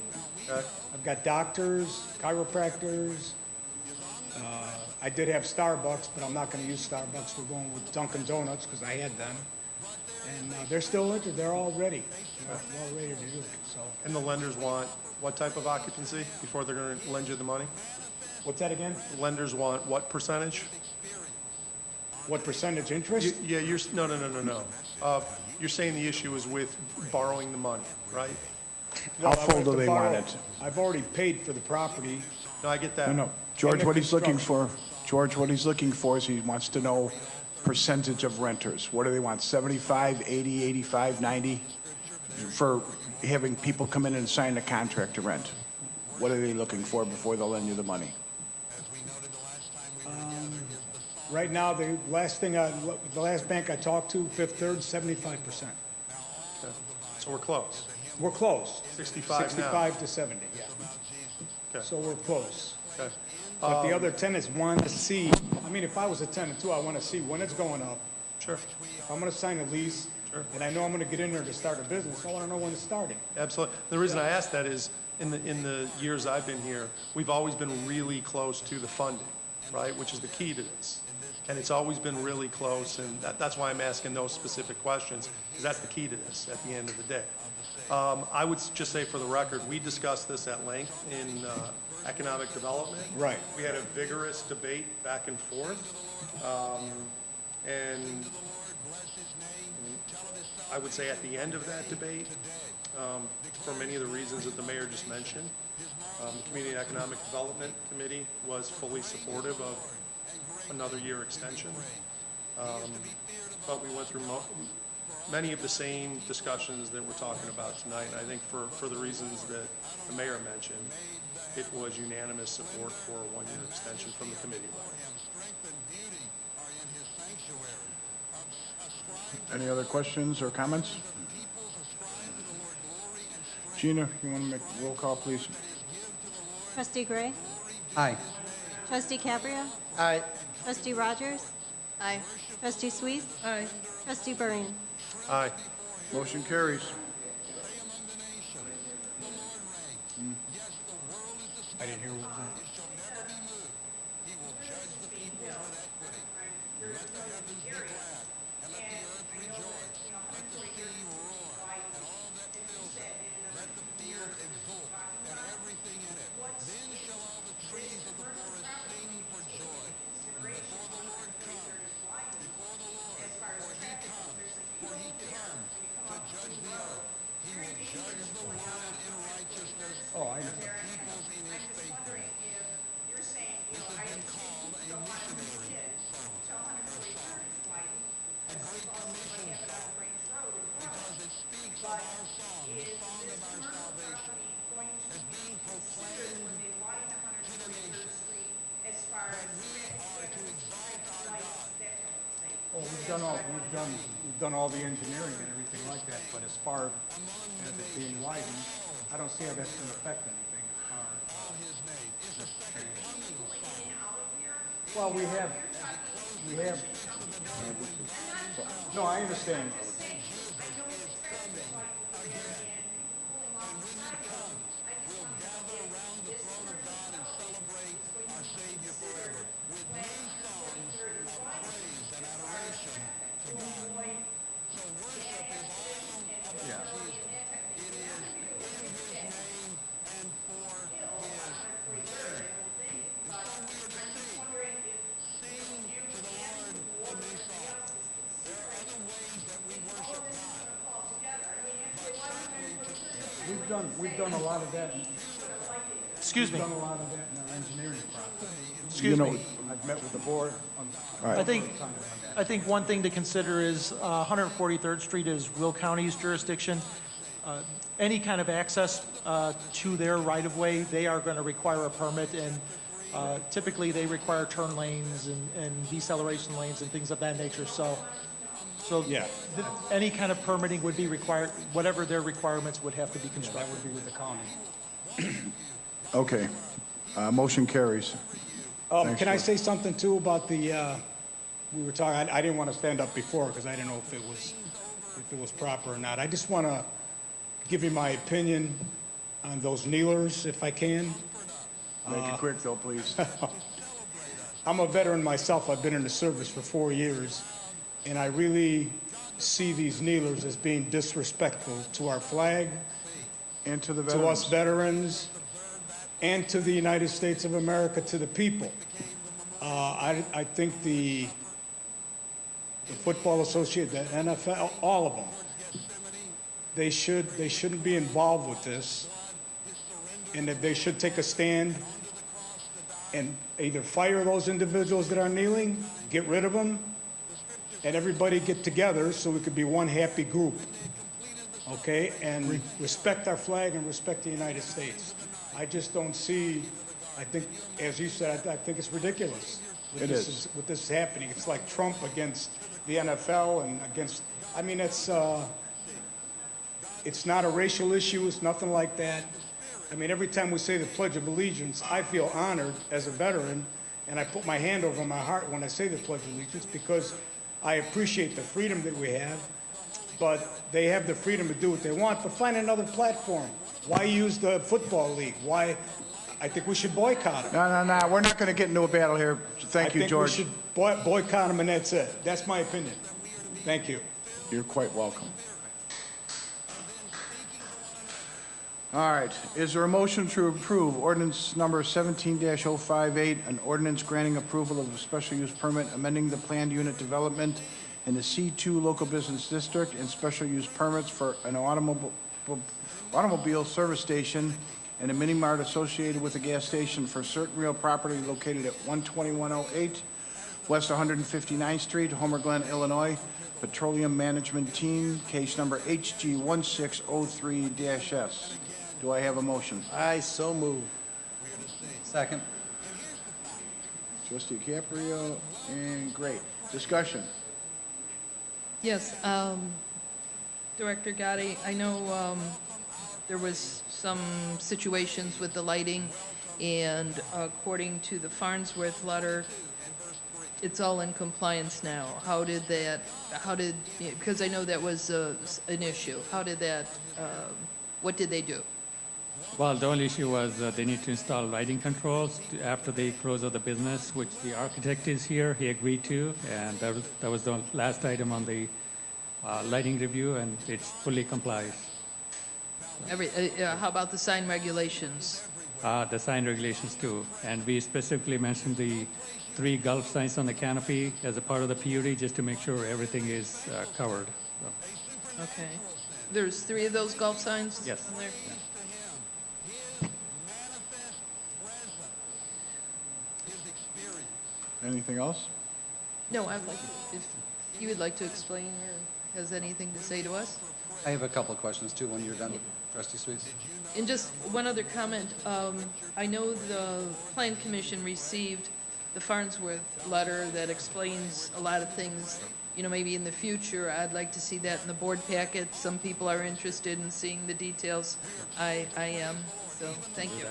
Okay. I've got doctors, chiropractors. I did have Starbucks, but I'm not going to use Starbucks. We're going with Dunkin' Donuts because I had them. And they're still interested. They're all ready. They're all ready to do it. So. And the lenders want what type of occupancy before they're going to lend you the money? What's that again? Lenders want what percentage? What percentage interest? Yeah, no. You're saying the issue is with borrowing the money, right? Well, How full do they want borrow. it? I've already paid for the property. No, I get that. No. George, And the what he's looking for, is he wants to know percentage of renters. What do they want, 75, 80, 85, 90? For having people come in and sign a contract to rent. What are they looking for before they'll lend you the money? Right now, the last bank I talked to, Fifth Third, 75%. Okay. So we're close. We're close. 65 now. 65 to 70, yeah. Okay. So we're close. Okay. But the other tenants want to see, I mean, if I was a tenant too, I want to see when it's going up. Sure. If I'm going to sign a lease, Sure. and I know I'm going to get in there to start a business, I want to know when it's starting. Absolutely. The reason I ask that is in the years I've been here, we've always been really close to the funding, right, which is the key to this. And it's always been really close, and that's why I'm asking those specific questions, because that's the key to this at the end of the day. I would just say for the record, we discussed this at length in economic development. Right. We had a vigorous debate back and forth. And I would say at the end of that debate, for many of the reasons that the mayor just mentioned, the Community and Economic Development Committee was fully supportive of another year extension. But we went through many of the same discussions that we're talking about tonight. And I think for the reasons that the mayor mentioned, it was unanimous support for a one-year extension from the committee level. Any other questions or comments? Gina, you want to make a roll call, please? Trustee Gray? Aye. Trustee Caprio? Aye. Trustee Rogers? Aye. Trustee Suisse? Aye. Trustee Burden? Aye. Motion carries. I didn't hear what was that. Oh, I know. Oh, we've done all the engineering and everything like that, but as far as it being widened, I don't see how that's going to affect anything as far. Well, we have, no, I understand. we've done a lot of that. Excuse me. We've done a lot of that in our engineering process. Excuse me. I've met with the board. All right. I think one thing to consider is 143rd Street is Will County's jurisdiction. Any kind of access to their right-of-way, they are going to require a permit, and typically they require turn lanes and deceleration lanes and things of that nature. So Yeah. any kind of permitting would be required, whatever their requirements would have to be That constructed. would be with the county. Okay. Motion carries. Thanks, Can I George. say something too about the, we were talking, I didn't want to stand up before because I didn't know if it was proper or not. I just want to give you my opinion on those kneelers, if I can. Make it quick, though, please. I'm a veteran myself. I've been in the service for 4 years, and I really see these kneelers as being disrespectful to our flag, And to the to us veterans. veterans, and to the United States of America, to the people. I think the Football Association, the NFL, all of them, they shouldn't be involved with this, and that they should take a stand and either fire those individuals that are kneeling, get rid of them, and everybody get together so we could be one happy group, okay? And respect our flag and respect the United States. I just don't see, I think, as you said, I think it's ridiculous. It is. What this is happening. It's like Trump against the NFL and against, I mean, it's not a racial issue. It's nothing like that. I mean, every time we say the Pledge of Allegiance, I feel honored as a veteran, and I put my hand over my heart when I say the Pledge of Allegiance because I appreciate the freedom that we have, but they have the freedom to do what they want, but find another platform. Why use the Football League? Why? I think we should boycott them. No. We're not going to get into a battle here. Thank you, George. I think we should boycott them, and that's it. That's my opinion. Thank you. You're quite welcome. All right. Is there a motion to approve ordinance number 17-058, an ordinance granting approval of a special use permit amending the planned unit development in the C2 local business district and special use permits for an automobile service station and a mini mart associated with a gas station for certain real property located at 12108 West 159th Street, Homer Glen, Illinois. Petroleum Management Team, case number HG1603-S. Do I have a motion? I so move. Second. Trustee Caprio, and great. Discussion. Yes, Director Gotti, I know there was some situations with the lighting, and according to the Farnsworth letter, it's all in compliance now. Because I know that was an issue. What did they do? Well, the only issue was they need to install lighting controls after they close out the business, which the architect is here. He agreed to, and that was the last item on the lighting review, and it fully complies. How about the sign regulations? The sign regulations too, and we specifically mentioned the 3 Gulf signs on the canopy as a part of the PUD, just to make sure everything is covered. So. Okay. There's 3 of those Gulf signs? Yes. On there? Yeah. Anything else? No, I'd like if you would like to explain or has anything to say to us. I have a couple of questions too when you're done, Trustee Sweets. And just one other comment. I know the Plan Commission received the Farnsworth letter that explains a lot of things. You know, maybe in the future, I'd like to see that in the board packet. Some people are interested in seeing the details. I am. So, thank you.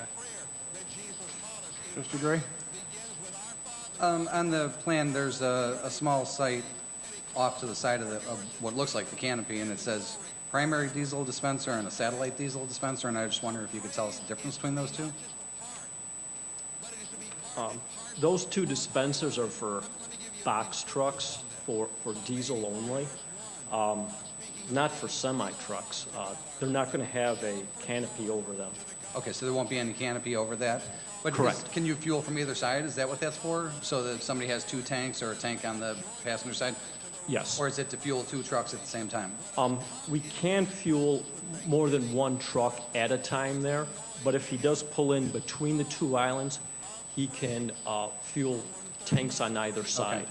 Trustee Gray? On the plan, there's a small site off to the side of what looks like the canopy, and it says primary diesel dispenser and a satellite diesel dispenser, and I just wonder if you could tell us the difference between those two? Those 2 dispensers are for box trucks, for diesel only, not for semi-trucks. They're not going to have a canopy over them. Okay, so there won't be any canopy over that? But Correct. Can you fuel from either side? Is that what that's for? So that if somebody has 2 tanks or a tank on the passenger side? Yes. Or is it to fuel 2 trucks at the same time? We can fuel more than one truck at a time there, but if he does pull in between the 2 islands, he can fuel tanks on either side.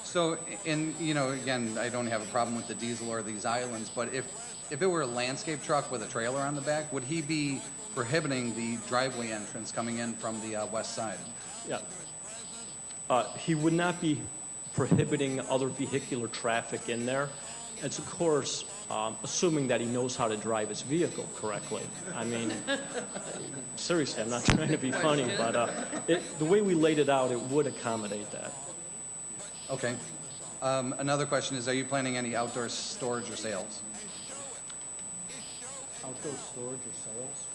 So, and, you know, again, I don't have a problem with the diesel or these islands, but if it were a landscape truck with a trailer on the back, would he be prohibiting the driveway entrance coming in from the west side? Yeah. He would not be prohibiting other vehicular traffic in there. It's, of course, assuming that he knows how to drive his vehicle correctly. I mean, seriously, I'm not trying to be funny, but the way we laid it out, it would accommodate that. Okay. Another question is, are you planning any outdoor storage or sales? Outdoor storage or sales?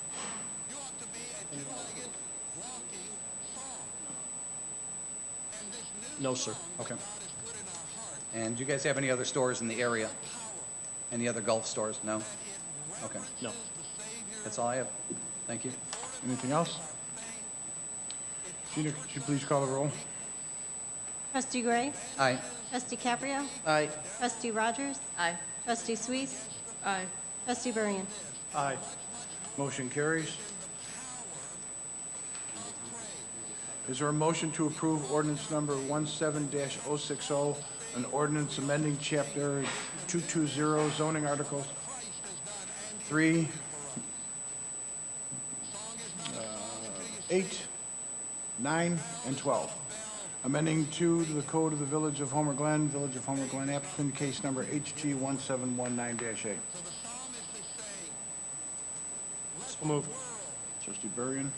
No, sir. Okay. And do you guys have any other stores in the area? Any other Gulf stores? No? Okay. No. That's all I have. Thank you. Anything else? Gina, could you please call the roll? Trustee Gray? Aye. Trustee Caprio? Aye. Trustee Rogers? Aye. Trustee Suisse? Aye. Trustee Burrian? Aye. Motion carries. Is there a motion to approve ordinance number 17-060, an ordinance amending chapter 220 zoning articles 3, 8, 9, and 12, amending to the code of the Village of Homer Glen, applicant case number HG 1719-8. So moved. Trustee Burrian.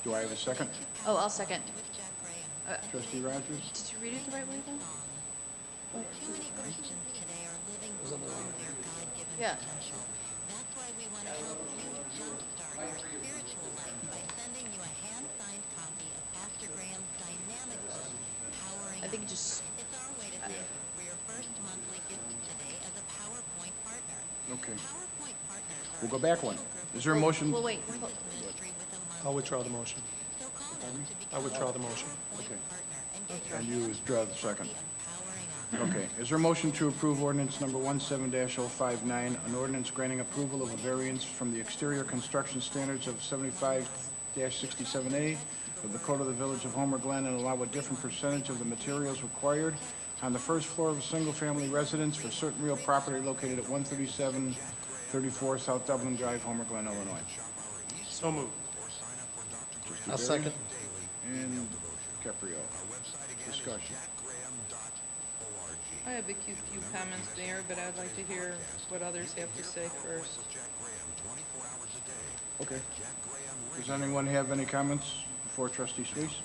Do I have a second? Oh, I'll second. Trustee Rogers? Did you read it the right way, though? Yeah. I think it just... Okay. We'll go back one. Is there a motion? Well, wait. I'll withdraw the motion. I withdraw the motion. Okay. And you withdraw the second. Okay. Is there a motion to approve ordinance number 17-059, an ordinance granting approval of a variance from the exterior construction standards of 75-67A of the Code of the Village of Homer Glen and allow a different percentage of the materials required on the first floor of a single-family residence for certain real property located at 13734 South Dublin Drive, Homer Glen, Illinois? So moved. I'll second. And Caprio. Discussion. I have a few comments, Mayor, but I'd like to hear what others have to say first. Okay. Does anyone have any comments before Trustee Suisse?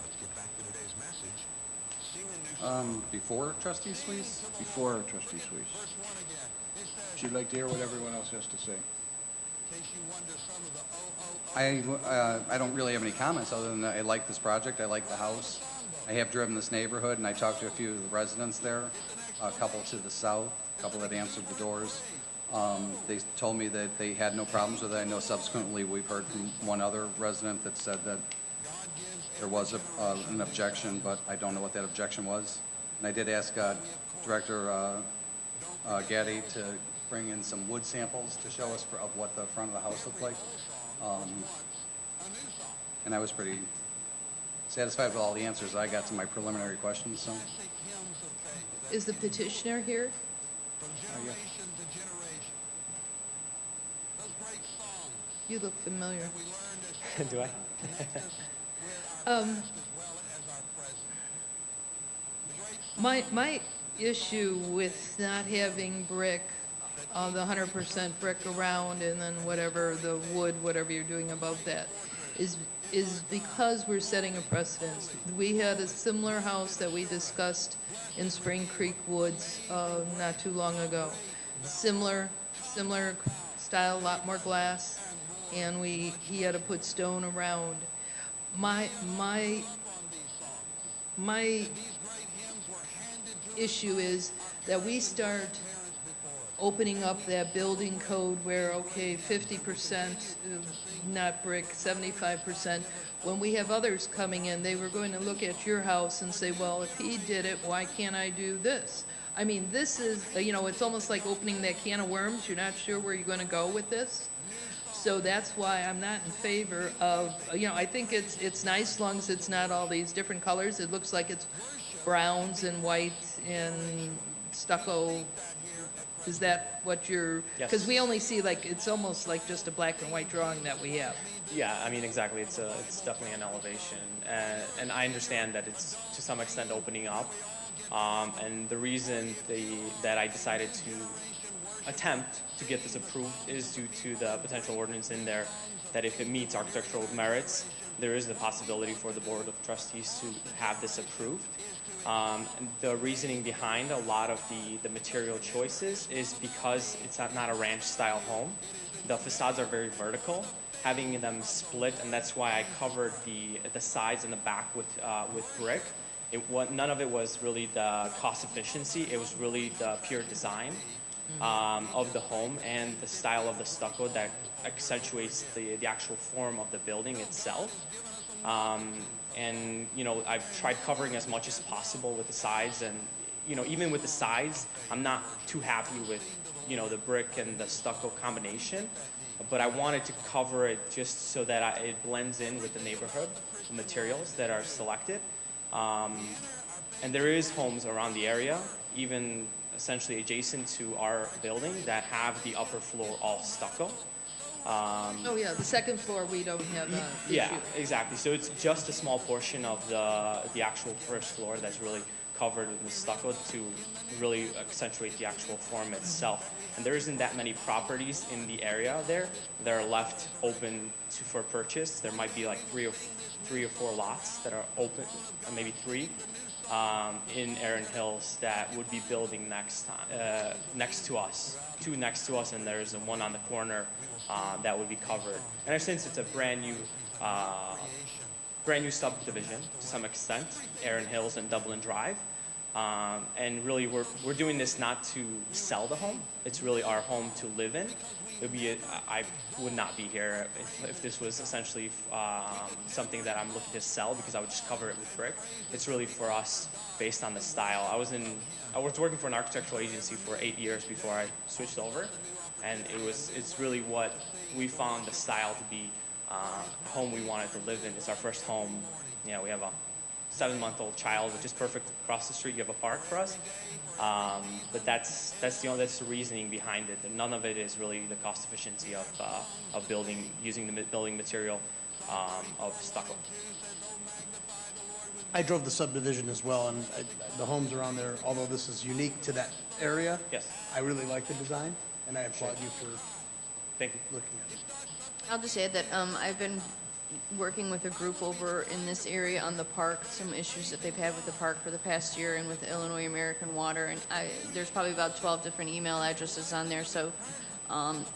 Before Trustee Suisse? Before Trustee Suisse. She'd like to hear what everyone else has to say. I don't really have any comments other than I like this project. I like the house. I have driven this neighborhood, and I talked to a few of the residents there, a couple to the south, a couple that answered the doors. They told me that they had no problems with it. I know subsequently we've heard from one other resident that said that there was an objection, but I don't know what that objection was. And I did ask Director Gaddy to bring in some wood samples to show us of what the front of the house looked like. And I was pretty satisfied with all the answers I got to my preliminary questions. So, Is the petitioner here? Yeah. You look familiar. Do I? My issue with not having brick, the 100% brick around, and then whatever the wood, whatever you're doing above that, is because we're setting a precedence. We had a similar house that we discussed in Spring Creek Woods not too long ago. Similar style, a lot more glass, and he had to put stone around. My issue is that we start opening up that building code where, okay, 50% not brick, 75%, when we have others coming in, they were going to look at your house and say, well, if he did it, why can't I do this? I mean, this is, it's almost like opening that can of worms. You're not sure where you're going to go with this. So that's why I'm not in favor of, I think it's nice as long as it's not all these different colors. It looks like it's browns and white and stucco. Is that what you're, Yes. because we only see it's almost like just a black and white drawing that we have. Yeah, I mean, exactly. It's definitely an elevation. And I understand that it's to some extent opening up. And the reason that I decided to attempt to get this approved is due to the potential ordinance in there that if it meets architectural merits, there is the possibility for the Board of Trustees to have this approved. And the reasoning behind a lot of the material choices is because it's not a ranch-style home. The facades are very vertical, having them split, and that's why I covered the sides and the back with brick. None of it was really the cost efficiency. It was really the pure design of the home and the style of the stucco that accentuates the actual form of the building itself. And I've tried covering as much as possible with the sides, and even with the sides, I'm not too happy with the brick and the stucco combination, but I wanted to cover it just so that it blends in with the neighborhood, the materials that are selected. And there is homes around the area, even essentially adjacent to our building, that have the upper floor all stucco. Oh yeah, the second floor we don't have an Yeah, issue. exactly. So it's just a small portion of the actual first floor that's really covered in the stucco to really accentuate the actual form itself. And there isn't that many properties in the area there that are left open for purchase. There might be like three or four lots that are open, or maybe three, in Erin Hills that would be building next to us. Two next to us, and there's one on the corner that would be covered. And since it's a brand new subdivision to some extent, Erin Hills and Dublin Drive. And really, we're doing this not to sell the home. It's really our home to live in. I would not be here if this was essentially something that I'm looking to sell, because I would just cover it with brick. It's really for us based on the style. I was working for an architectural agency for 8 years before I switched over, and it's really what we found the style to be. Home we wanted to live in. It's our first home. We have a 7-month-old child, which is perfect. Across the street, you have a park for us. But that's the reasoning behind it. And none of it is really the cost efficiency of using the building material of stucco. I drove the subdivision as well, and the homes around there, although this is unique to that area, yes, I really like the design, and I applaud you for looking at it. I'll just add that I've been working with a group over in this area on the park, some issues that they've had with the park for the past year, and with the Illinois American Water, and there's probably about 12 different email addresses on there, so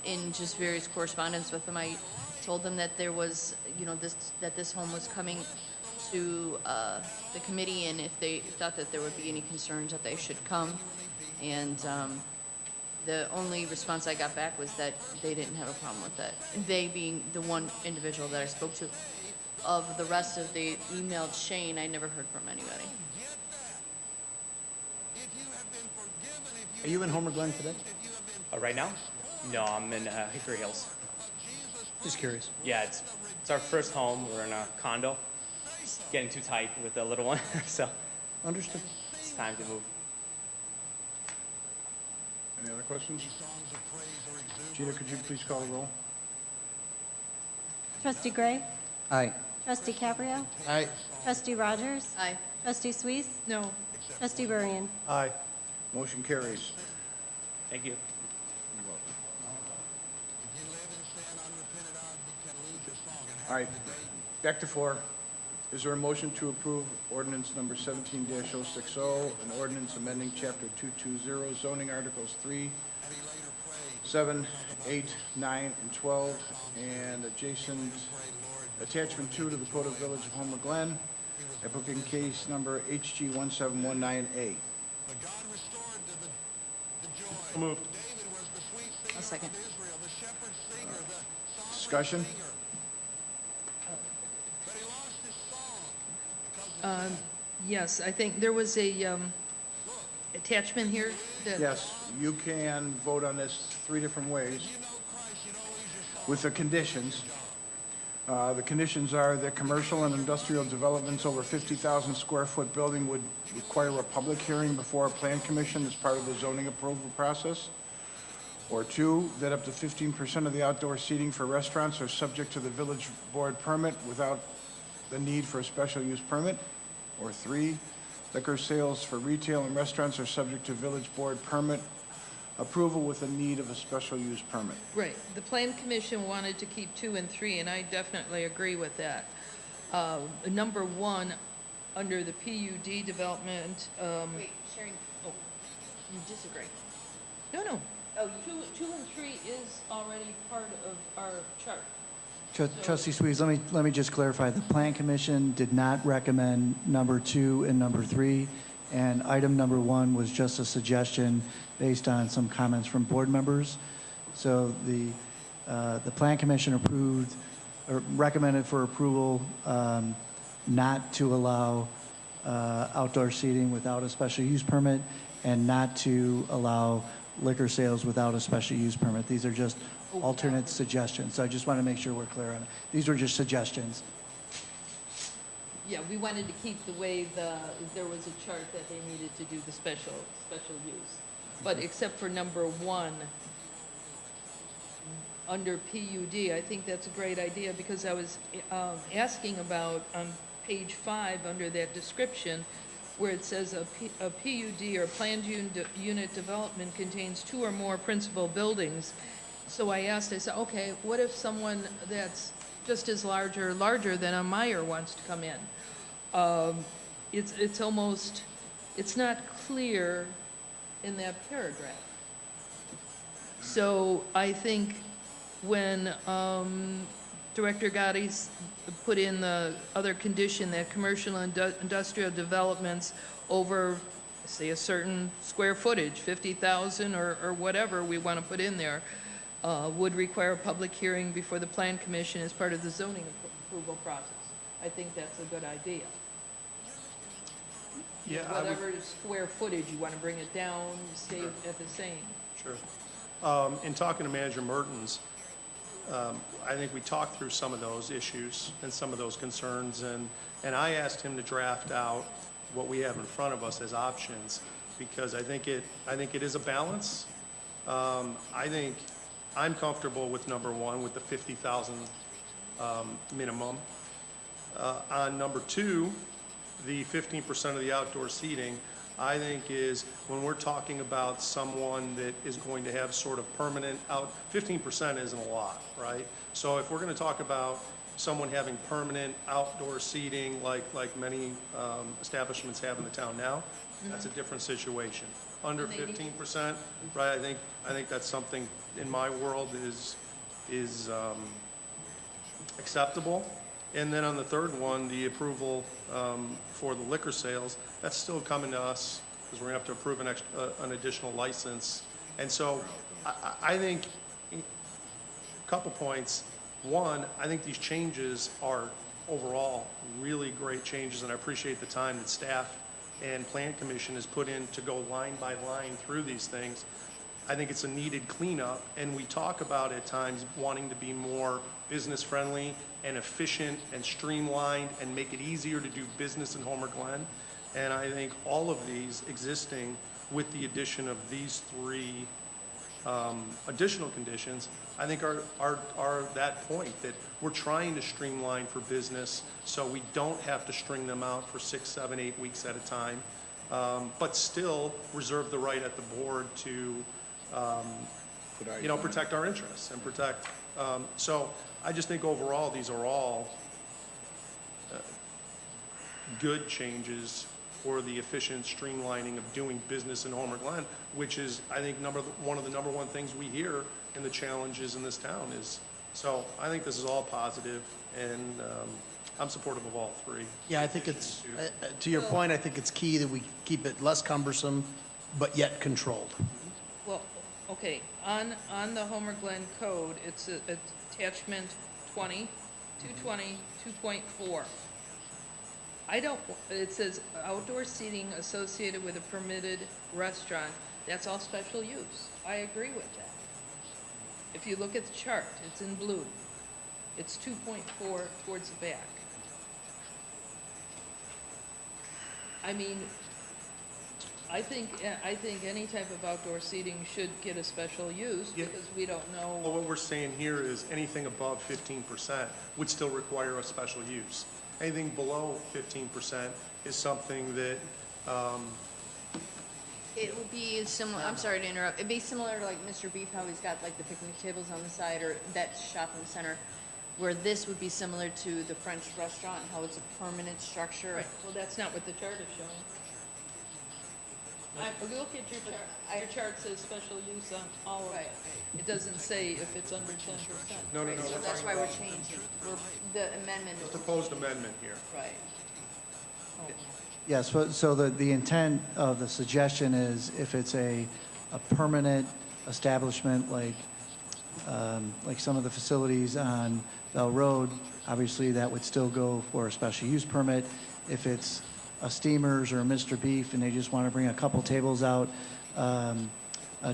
in just various correspondence with them, I told them that there was, that this home was coming to the committee, and if they thought that there would be any concerns, that they should come. And the only response I got back was that they didn't have a problem with that. They being the one individual that I spoke to. Of the rest of the emailed Shane, I never heard from anybody. Are you in Homer Glen today? Right now? No, I'm in Hickory Hills. Just curious. Yeah, it's our first home. We're in a condo. It's getting too tight with the little one, so. Understood. It's time to move. Any other questions? Gina, could you please call the roll? Trustee Gray? Aye. Trustee Caprio? Aye. Trustee Rogers? Aye. Trustee Suisse? No. Trustee Burrian? Aye. Motion carries. Thank you. All right, back to floor. Is there a motion to approve ordinance number 17-060, an ordinance amending chapter 220, zoning articles 3, 7, 8, 9, and 12, and adjacent attachment 2 to the Code of Village of Homer Glen, applicant case number HG 1719A. Moved. A second. Discussion? Yes, I think there was a attachment here that... Yes, you can vote on this 3 different ways with the conditions. The conditions are that commercial and industrial developments over 50,000 square foot building would require a public hearing before a plan commission as part of the zoning approval process. Or 2, that up to 15% of the outdoor seating for restaurants are subject to the village board permit without the need for a special use permit. Or 3, liquor sales for retail and restaurants are subject to village board permit approval with the need of a special use permit. Right. The Plan Commission wanted to keep 2 and 3, and I definitely agree with that. Number 1, under the PUD development... Wait, Sharon, oh, you disagree? No. Oh, 2 and 3 is already part of our chart. Trustee Swees, let me just clarify. The Plan Commission did not recommend number 2 and number 3, and item number 1 was just a suggestion based on some comments from board members. So the Plan Commission approved or recommended for approval not to allow outdoor seating without a special use permit and not to allow liquor sales without a special use permit. These are just alternate suggestions. So I just want to make sure we're clear on it. These were just suggestions. Yeah, we wanted to keep the way there was a chart that they needed to do the special use. But except for number 1, under PUD, I think that's a great idea because I was asking about on page 5 under that description where it says a PUD or planned unit development contains 2 or more principal buildings. So I said, okay, what if someone that's just as larger than a Meyer wants to come in? It's not clear in that paragraph. So I think when Director Gotti's put in the other condition that commercial and industrial developments over, say, a certain square footage, 50,000 or whatever we want to put in there, would require a public hearing before the Plan Commission as part of the zoning approval process. I think that's a good idea. Yeah, whatever square footage, you want to bring it down, stay at the same. Sure. In talking to Manager Mertens, I think we talked through some of those issues and some of those concerns, and I asked him to draft out what we have in front of us as options because I think it is a balance. I think I'm comfortable with number 1 with the 50,000 minimum. On number 2, the 15% of the outdoor seating, I think is when we're talking about someone that is going to have sort of permanent 15% isn't a lot, right? So if we're going to talk about someone having permanent outdoor seating like many establishments have in the town now, that's a different situation. Under 15%, right? I think that's something in my world is acceptable. And then on the third one, the approval for the liquor sales, that's still coming to us because we're going to have to approve an additional license. And so I think a couple points. One, I think these changes are overall really great changes, and I appreciate the time that staff and Plan Commission has put in to go line by line through these things. I think it's a needed cleanup, and we talk about at times wanting to be more business friendly and efficient and streamlined and make it easier to do business in Homer Glen. And I think all of these existing with the addition of these 3 additional conditions, I think are that point that we're trying to streamline for business so we don't have to string them out for 6, 7, 8 weeks at a time, but still reserve the right at the board to protect our interests and protect. So I just think overall these are all good changes for the efficient streamlining of doing business in Homer Glen, which is, I think, one of the number 1 things we hear in the challenges in this town is. So I think this is all positive, and I'm supportive of all 3. Yeah, I think it's, to your point, I think it's key that we keep it less cumbersome, but yet controlled. Well, okay, on the Homer Glen code, it's attachment 20, 220, 2.4. I don't, it says outdoor seating associated with a permitted restaurant. That's all special use. I agree with that. If you look at the chart, it's in blue. It's 2.4 towards the back. I mean, I think any type of outdoor seating should get a special use because we don't know. Well, what we're saying here is anything above 15% would still require a special use. Anything below 15% is something that, It would be similar, I'm sorry to interrupt, it'd be similar to like Mr. Beef, how he's got like the picnic tables on the side, or that shopping center, where this would be similar to the French restaurant, how it's a permanent structure. Right. Well, that's not what the chart is showing. Look at your chart. Your chart says special use on all of it. It doesn't say if it's under 10%. no. So that's why we're changing. The amendment The is. proposed amendment here. Right. Yes, so the intent of the suggestion is if it's a permanent establishment like some of the facilities on Bell Road, obviously that would still go for a special use permit. If it's a Steamers or a Mr. Beef and they just want to bring a couple tables out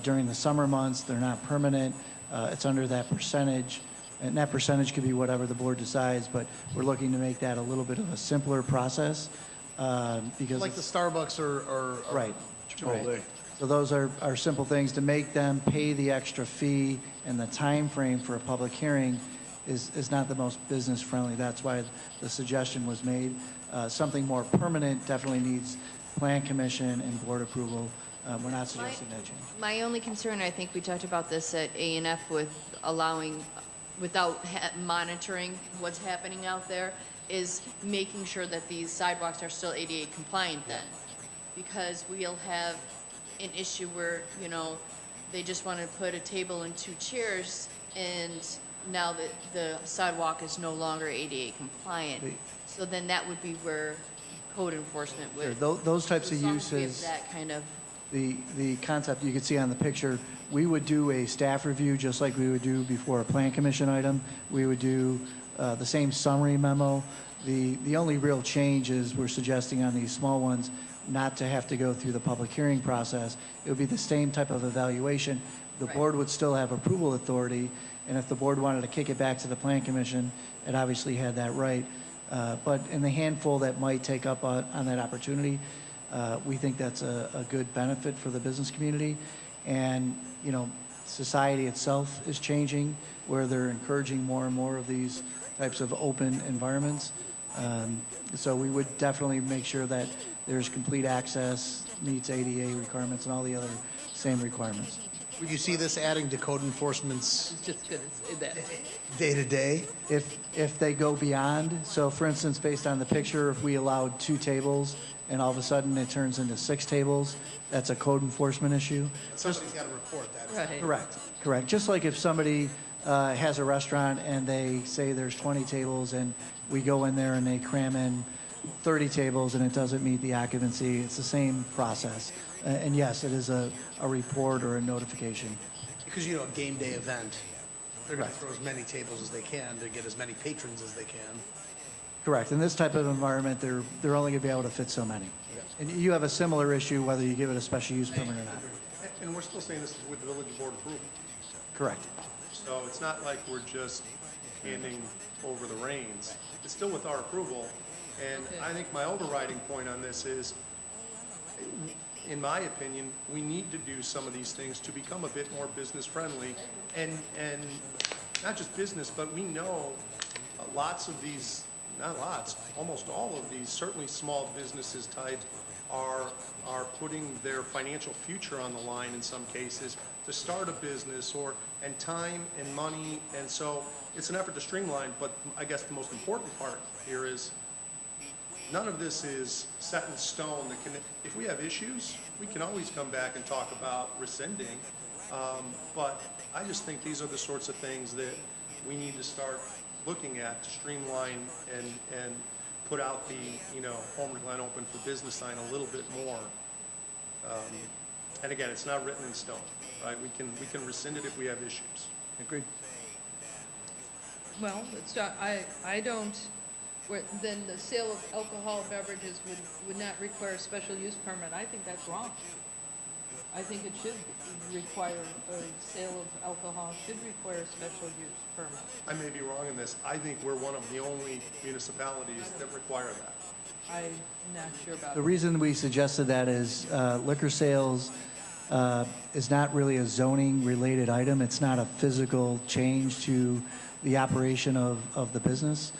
during the summer months, they're not permanent, it's under that percentage. And that percentage could be whatever the board decides, but we're looking to make that a little bit of a simpler process. Because Like the Starbucks or right. Chipotle. So those are simple things. To make them pay the extra fee and the time frame for a public hearing is not the most business friendly. That's why the suggestion was made. Something more permanent definitely needs plan commission and board approval. We're not suggesting that change. My only concern, I think we talked about this at A&F with allowing, without monitoring what's happening out there, is making sure that these sidewalks are still ADA compliant then. Because we'll have an issue where, you know, they just want to put a table and 2 chairs, and now the sidewalk is no longer ADA compliant. So then that would be where code enforcement would. Those types of as long as we have uses, that kind of. the concept you can see on the picture, we would do a staff review just like we would do before a plan commission item. We would do the same summary memo. The only real change is we're suggesting on these small ones not to have to go through the public hearing process. It would be the same type of evaluation. The board would still have approval authority, and if the board wanted to kick it back to the plan commission, it obviously had that right. But in the handful that might take up on that opportunity, we think that's a good benefit for the business community. And, you know, society itself is changing where they're encouraging more and more of these types of open environments. So we would definitely make sure that there's complete access, meets ADA requirements and all the other same requirements. Would you see this adding to code enforcement's Just going to say that. day-to-day? If they go beyond, so for instance, based on the picture, if we allowed 2 tables and all of a sudden it turns into 6 tables, that's a code enforcement issue. Somebody's got to report that. Right. Correct. Just like if somebody has a restaurant and they say there's 20 tables and we go in there and they cram in 30 tables and it doesn't meet the occupancy, it's the same process. And yes, it is a report or a notification. Because, you know, a game day event, they're going to throw as many tables as they can to get as many patrons as they can. Correct. In this type of environment, they're only going to be able to fit so many. And you have a similar issue whether you give it a special use permit or not. And we're still saying this is with the village board approval. Correct. So it's not like we're just handing over the reins. It's still with our approval. And I think my overriding point on this is, in my opinion, we need to do some of these things to become a bit more business friendly. And not just business, but we know lots of these, not lots, almost all of these, certainly small businesses type, are putting their financial future on the line in some cases to start a business, and time and money. And so it's an effort to streamline, but I guess the most important part here is none of this is set in stone. If we have issues, we can always come back and talk about rescinding. But I just think these are the sorts of things that we need to start looking at to streamline and put out the, you know, Homer Glen open for business sign a little bit more. And again, it's not written in stone, right? We can rescind it if we have issues. Agreed. Well, it's not, I don't, then the sale of alcohol beverages would not require a special use permit. I think that's wrong. I think it should require, a sale of alcohol should require a special use permit. I may be wrong in this. I think we're one of the only municipalities that require that. I'm not sure about The that. reason we suggested that is liquor sales is not really a zoning-related item. It's not a physical change to the operation of the business.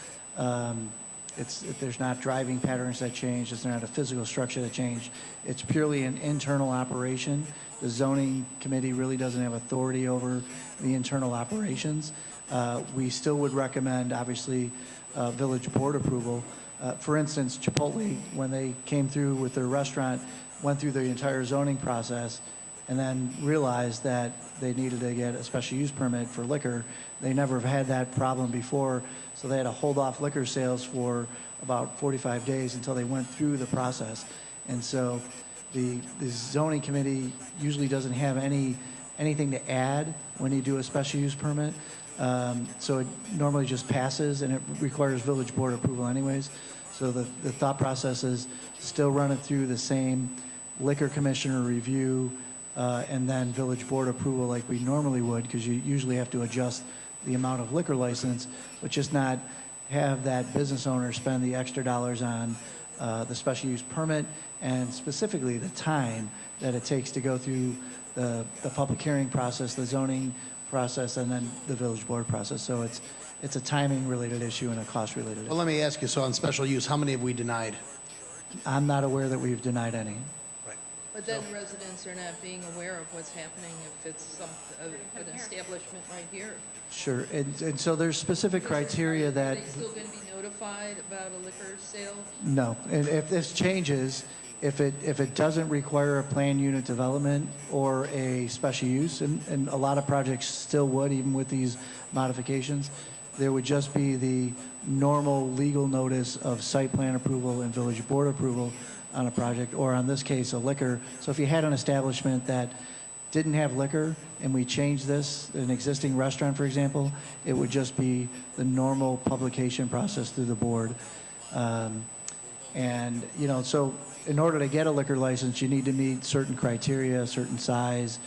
There's not driving patterns that change. It's not a physical structure that change. It's purely an internal operation. The zoning committee really doesn't have authority over the internal operations. We still would recommend, obviously, village board approval. For instance, Chipotle, when they came through with their restaurant, went through the entire zoning process and then realized that they needed to get a special use permit for liquor. They never have had that problem before, so they had to hold off liquor sales for about 45 days until they went through the process. And so the zoning committee usually doesn't have anything to add when you do a special use permit. So it normally just passes, and it requires village board approval anyways. So the thought process is still run it through the same liquor commissioner review and then village board approval like we normally would, because you usually have to adjust the amount of liquor license, but just not have that business owner spend the extra dollars on the special use permit, and specifically the time that it takes to go through the public hearing process, the zoning process, and then the village board process. So it's a timing related issue and a cost related issue. Well, let me ask you, so on special use, how many have we denied? I'm not aware that we've denied any. But then residents are not being aware of what's happening if it's an establishment right here. Sure, and so there's specific criteria that. Are they still going to be notified about a liquor sale? No, and if this changes, if it doesn't require a planned unit development or a special use, and a lot of projects still would, even with these modifications, there would just be the normal legal notice of site plan approval and village board approval on a project, or on this case, a liquor. So if you had an establishment that didn't have liquor and we changed this, an existing restaurant, for example, it would just be the normal publication process through the board. And, you know, so in order to get a liquor license, you need to meet certain criteria, certain size,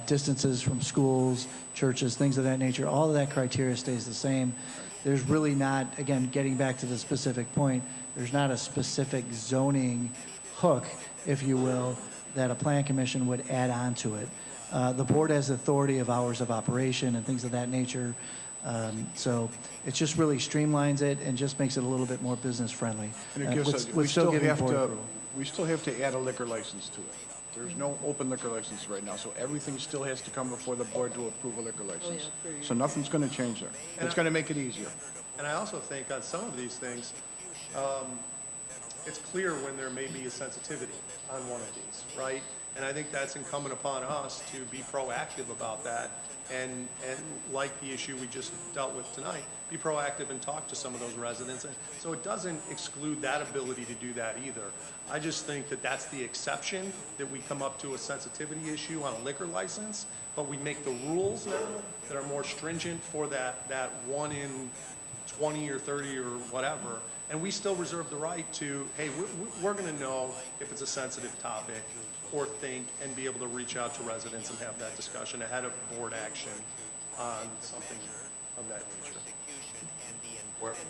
distances from schools, churches, things of that nature. All of that criteria stays the same. There's really not, again, getting back to the specific point, there's not a specific zoning hook, if you will, that a plan commission would add on to it. The board has authority of hours of operation and things of that nature. So it just really streamlines it and just makes it a little bit more business friendly. And it gives us, we still have to add a liquor license to it. There's no open liquor license right now, so everything still has to come before the board to approve a liquor license. So nothing's going to change there. It's going to make it easier. And I also think on some of these things, it's clear when there may be a sensitivity on one of these, right? And I think that's incumbent upon us to be proactive about that, and like the issue we just dealt with tonight, be proactive and talk to some of those residents. And so it doesn't exclude that ability to do that either. I just think that that's the exception, that we come up to a sensitivity issue on a liquor license, but we make the rules now that are more stringent for that 1 in 20 or 30 or whatever. And we still reserve the right to, hey, we're going to know if it's a sensitive topic, or think and be able to reach out to residents and have that discussion ahead of board action on something of that nature.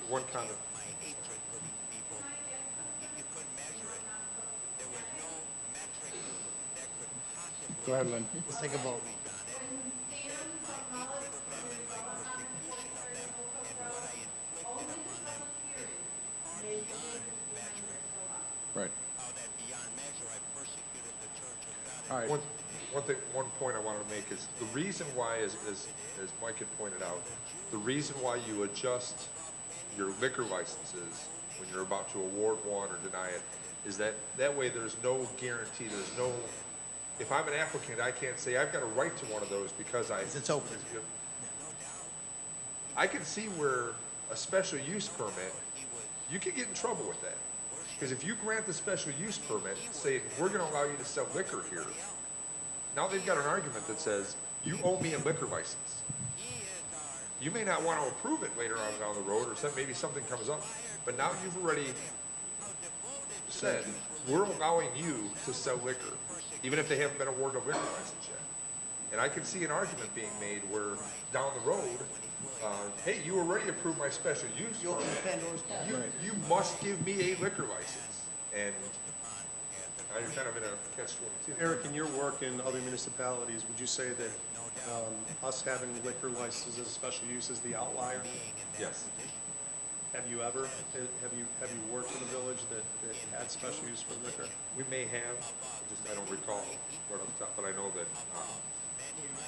One comment. Go ahead, Lynn. Let's take a vote. Right. All right. One point I wanted to make is the reason why, as Mike had pointed out, the reason why you adjust your liquor licenses when you're about to award one or deny it is that way there's no guarantee, there's no, if I'm an applicant, I can't say I've got a right to one of those because it's open. I can see where a special use permit, you can get in trouble with that. Because if you grant the special use permit, say, we're going to allow you to sell liquor here, now they've got an argument that says, you owe me a liquor license. You may not want to approve it later on down the road, or maybe something comes up. But now you've already said, we're allowing you to sell liquor, even if they haven't been awarded a liquor license yet. And I can see an argument being made where down the road, hey, you already approved my special use permit. You must give me a liquor license. And now you're kind of in a catch-22. Eric, in your work in other municipalities, would you say that us having liquor licenses as a special use is the outlier? Yes. Have you worked in a village that had special use for liquor? We may have, I don't recall right off the top, but I know that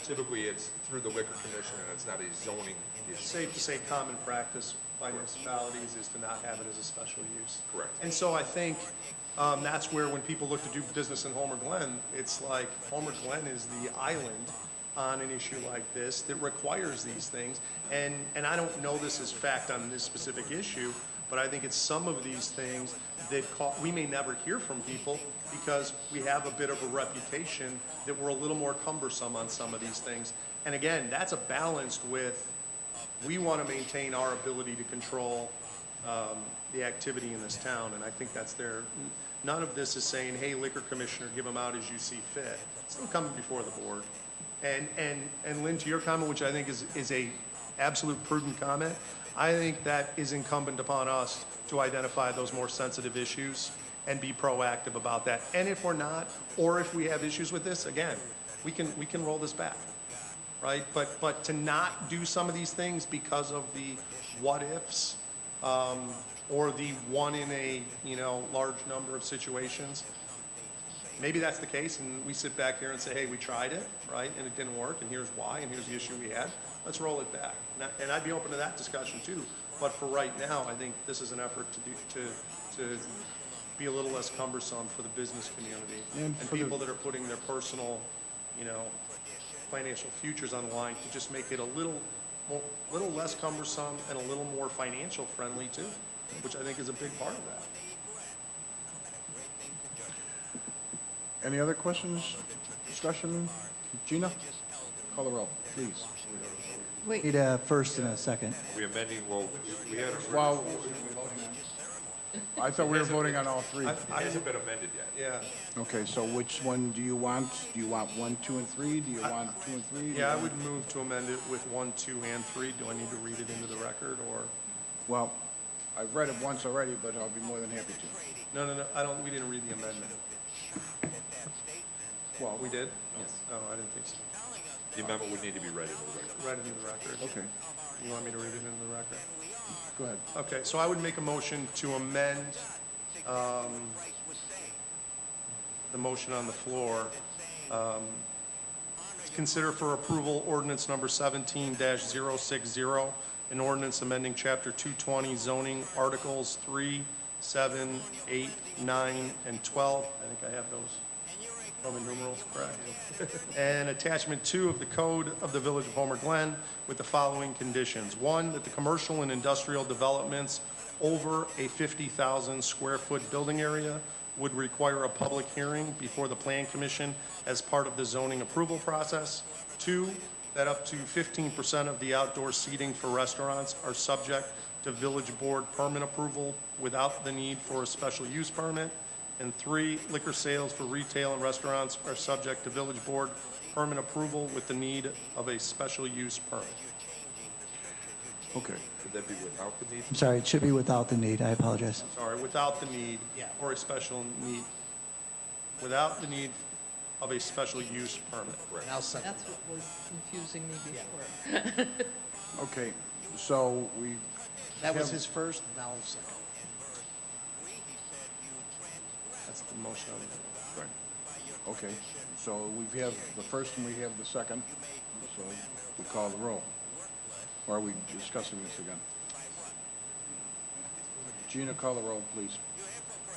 typically it's through the liquor commission and it's not a zoning issue. It's safe to say common practice by municipalities is to not have it as a special use. Correct. And so I think that's where when people look to do business in Homer Glen, it's like Homer Glen is the island on an issue like this that requires these things. And I don't know this as fact on this specific issue, but I think it's some of these things that we may never hear from people because we have a bit of a reputation that we're a little more cumbersome on some of these things. And again, that's a balanced with, we want to maintain our ability to control the activity in this town, and I think that's there. None of this is saying, hey, liquor commissioner, give them out as you see fit. It's still coming before the board. And Lynn, to your comment, which I think is a absolute prudent comment, I think that is incumbent upon us to identify those more sensitive issues and be proactive about that. And if we're not, or if we have issues with this, again, we can roll this back, right? But to not do some of these things because of the what ifs, or the one in a large number of situations. Maybe that's the case, and we sit back here and say, hey, we tried it, right, and it didn't work, and here's why, and here's the issue we had. Let's roll it back. And I'd be open to that discussion too. But for right now, I think this is an effort to be a little less cumbersome for the business community and people that are putting their personal, financial futures on the line, to just make it a little less cumbersome and a little more financial friendly too, which I think is a big part of that. Any other questions, discussion? Gina, call the roll, please. Wait. Need a first and a second. We amending, we had a... Well, I thought we were voting on all three. It hasn't been amended yet. Yeah. Okay, so which one do you want? Do you want 1, 2, and 3? Do you want 2 and 3? Yeah, I would move to amend it with 1, 2, and 3. Do I need to read it into the record, or? Well, I've read it once already, but I'll be more than happy to. No, we didn't read the amendment. Well, we did? Yes. Oh, I didn't think so. The amendment would need to be read into the record. Read it into the record. Okay. You want me to read it into the record? Go ahead. Okay, so I would make a motion to amend the motion on the floor. Consider for approval ordinance number 17-060, an ordinance amending chapter 220 zoning articles 3, 7, 8, 9, and 12. I think I have those Roman numerals correct. And attachment 2 of the code of the Village of Homer Glen with the following conditions. 1, that the commercial and industrial developments over a 50,000 square foot building area would require a public hearing before the Plan Commission as part of the zoning approval process. 2, that up to 15% of the outdoor seating for restaurants are subject to Village Board permit approval without the need for a special use permit. And 3, liquor sales for retail and restaurants are subject to Village Board permit approval with the need of a special use permit. Okay. Could that be without the need? I'm sorry, it should be without the need. I apologize. Sorry, without the need or a special need, without the need of a special use permit. Right. That's what was confusing me before. Okay, so we... That was his first, now second. That's the motion on the Right. Okay, so we have the first and we have the second, so we call the roll. Or are we discussing this again? Gina, call the roll, please.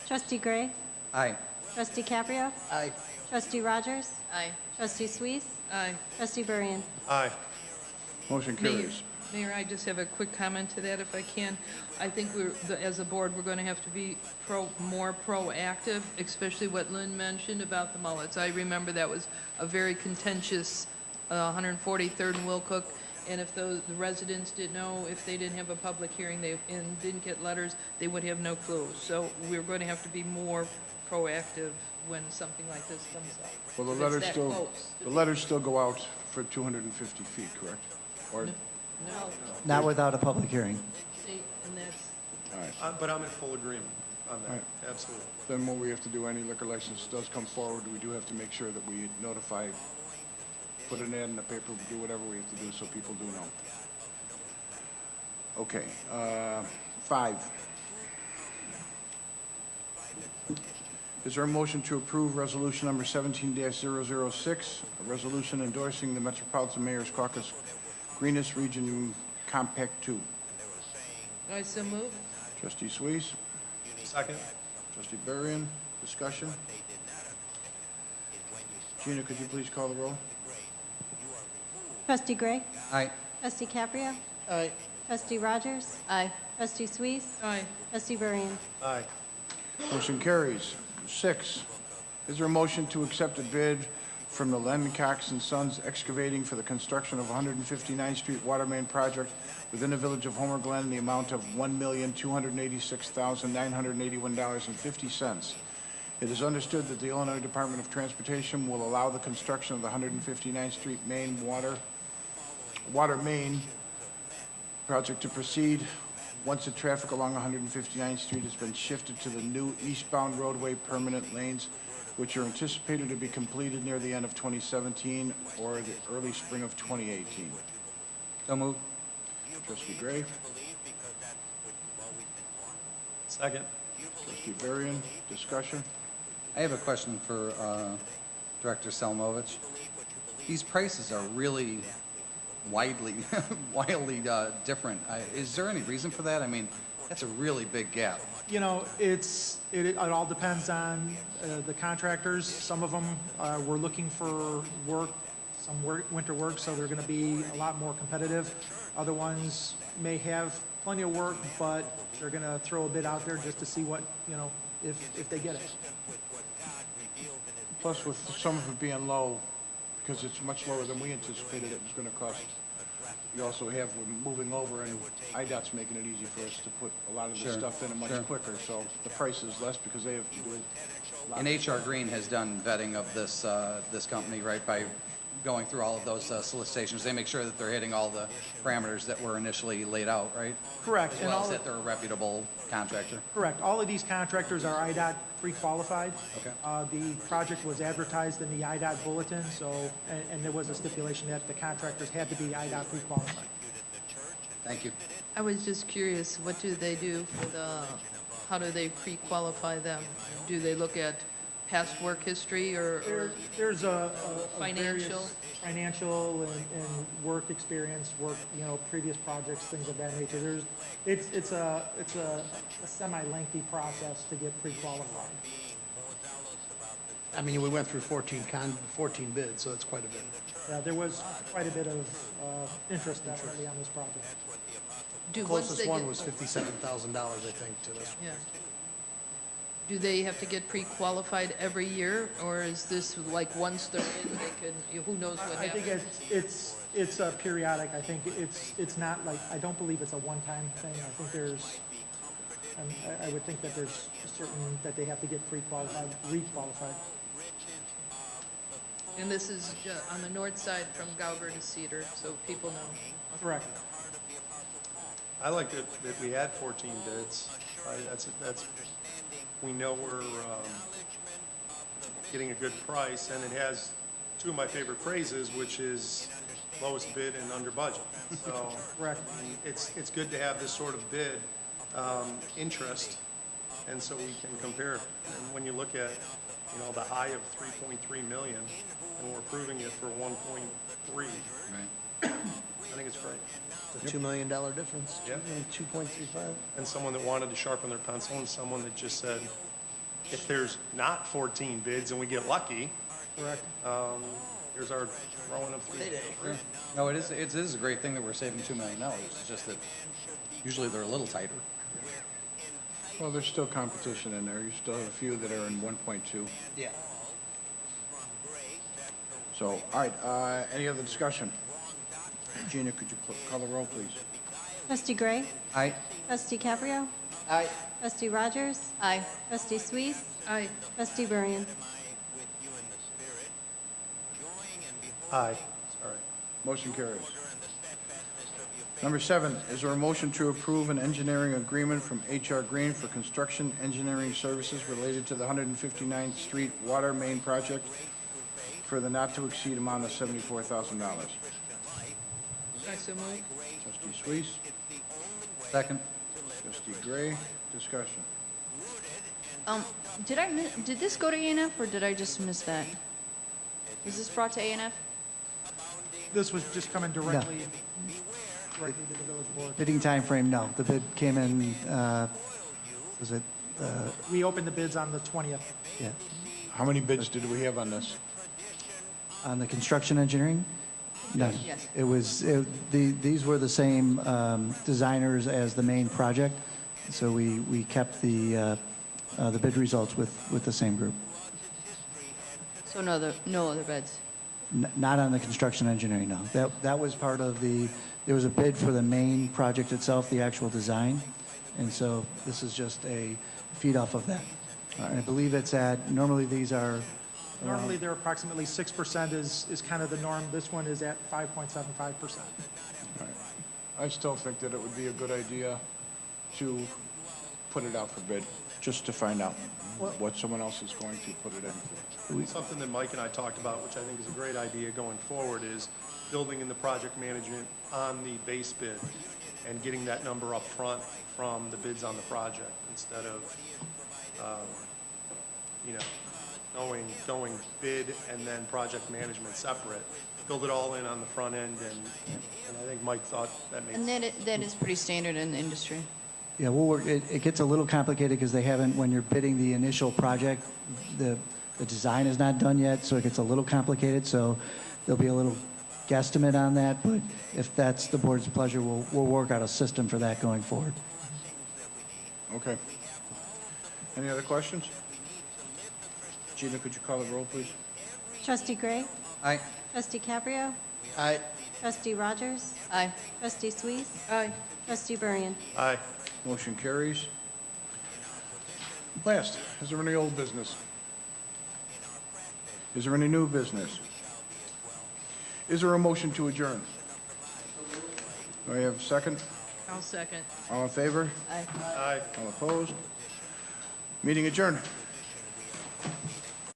Trustee Gray? Aye. Trustee Caprio? Aye. Trustee Rogers? Aye. Trustee Suisse? Aye. Trustee Burrian? Aye. Motion carries. Mayor, I just have a quick comment to that, if I can. I think as a board, we're going to have to be more proactive, especially what Lynn mentioned about the mullets. I remember that was a very contentious 143rd and Wilcook, And if the residents didn't know, if they didn't have a public hearing and didn't get letters, they would have no clue. So we're going to have to be more proactive when something like this comes up. Well, the If it's letters that still, close. the letters still go out for 250 feet, correct? Or, No. Not without a public hearing. See, and that's, all right. But I'm in full agreement on that, Right. absolutely. Then what we have to do, any liquor license does come forward, we do have to make sure that we notify, put an ad in the paper, do whatever we have to do so people do know. Okay, 5. Is there a motion to approve resolution number 17-006, a resolution endorsing the Metropolitan Mayor's Caucus Greenest Region Compact 2? I so move. Trustee Suisse? Second? Trustee Berrien, discussion? Gina, could you please call the roll? Trustee Gray? Aye. Trustee Caprio? Aye. Trustee Rogers? Aye. Trustee Suisse? Aye. Trustee Burien? Aye. Motion carries. 6, is there a motion to accept a bid from the Len Cox and Sons Excavating for the construction of 159th Street Water Main Project within the village of Homer Glen in the amount of $1,286,981.50. It is understood that the Illinois Department of Transportation will allow the construction of the 159th Street main water main project to proceed once the traffic along 159th Street has been shifted to the new eastbound roadway permanent lanes, which are anticipated to be completed near the end of 2017 or the early spring of 2018. So moved. Trustee Gray. Second? Trustee Berrien, discussion? I have a question for Director Selmovich. These prices are really wildly different. Is there any reason for that? I mean, that's a really big gap. You know, it all depends on the contractors. Some of them were looking for work, winter work, so they're going to be a lot more competitive. Other ones may have plenty of work, but they're going to throw a bid out there just to see what, if they get it. Plus, with some of it being low, because it's much lower than we anticipated it was going to cost, you also have, we're moving over, and IDOT's making it easy for us to put a lot of the Sure, stuff in it much sure. quicker, so the price is less because they have to do it. And HR Green has done vetting of this this company, right, by going through all of those solicitations. They make sure that they're hitting all the parameters that were initially laid out, right? Correct. As And well all as that they're a reputable contractor. Correct. All of these contractors are IDOT pre-qualified. Okay. The project was advertised in the IDOT bulletin, so, and there was a stipulation that the contractors had to be IDOT pre-qualified. Thank you. I was just curious, what do they do for how do they pre-qualify them? Do they look at past work history or There's a financial? various financial and work experience, previous projects, things of that nature. It's a semi-lengthy process to get pre-qualified. I mean, we went through 14 bids, so it's quite a bit. Yeah, there was quite a bit of interest definitely on this project. The closest one was $57,000, I think, to this. Yeah. Do they have to get pre-qualified every year, or is this like once they're in, they can, who knows what I think happens? it's periodic. I think it's not like, I don't believe it's a one-time thing. I think I would think that there's certain that they have to get pre-qualified, re-qualified. And this is on the north side from Gauger to Cedar, so people know. Correct. I like that we had 14 bids. That's we know we're getting a good price, and it has two of my favorite phrases, which is lowest bid and under budget. So correct. It's good to have this sort of bid interest, and so we can compare it. And when you look at the high of 3.3 million, and we're approving it for 1.3. Right. I think it's great. The $2 million difference. Yeah. 2.35. And someone that wanted to sharpen their pencil, and someone that just said, if there's not 14 bids and we get lucky, correct. Here's our throwing of three. Sure. No, it is a great thing that we're saving $2 million. It's just that usually they're a little tighter. Well, there's still competition in there. You still have a few that are in 1.2. Yeah. So, all right, any other discussion? Gina, could you call the roll, please? Trustee Gray? Aye. Trustee Caprio? Aye. Trustee Rogers? Aye. Trustee Suisse? Aye. Trustee Burden? Aye. Sorry. Motion carries. Number 7, is there a motion to approve an engineering agreement from H.R. Green for construction engineering services related to the 159th Street Water Main Project for the not-to-exceed amount of $74,000? I so move. Trustee Suisse. Second. Trustee Gray. Discussion. Did this go to A&F or did I just miss that? Was this brought to A&F? This was just coming directly to the village board. Bidding time frame, no. The bid came in, was it, We opened the bids on the 20th. yeah, How many bids did we have on this? on the construction engineering? None. Yes. It was, these were the same designers as the main project, so we kept the bid results with the same group. So no other bids? Not on the construction engineering, no. That was part of there was a bid for the main project itself, the actual design, and so this is just a feed off of that. And I believe it's normally these are Normally, they're approximately 6% is kind of the norm. This one is at 5.75%. I still think that it would be a good idea to put it out for bid, just to find out what someone else is going to put it in for. Something that Mike and I talked about, which I think is a great idea going forward, is building in the project management on the base bid and getting that number up front from the bids on the project instead of, going bid and then project management separate. Build it all in on the front end, and I think Mike thought that made sense. And that is pretty standard in the industry. Yeah, we'll work. It gets a little complicated because they haven't, when you're bidding the initial project, the design is not done yet, so it gets a little complicated. So there'll be a little guesstimate on that, but if that's the board's pleasure, we'll work out a system for that going forward. Okay. Any other questions? Gina, could you call the roll, please? Trustee Gray? Aye. Trustee Caprio? Aye. Trustee Rogers? Aye. Trustee Suisse? Aye. Trustee Burden? Aye. Motion carries. Last, is there any old business? Is there any new business? Is there a motion to adjourn? Do I have a second? I'll second. All in favor? Aye. Aye. All opposed? Meeting adjourned.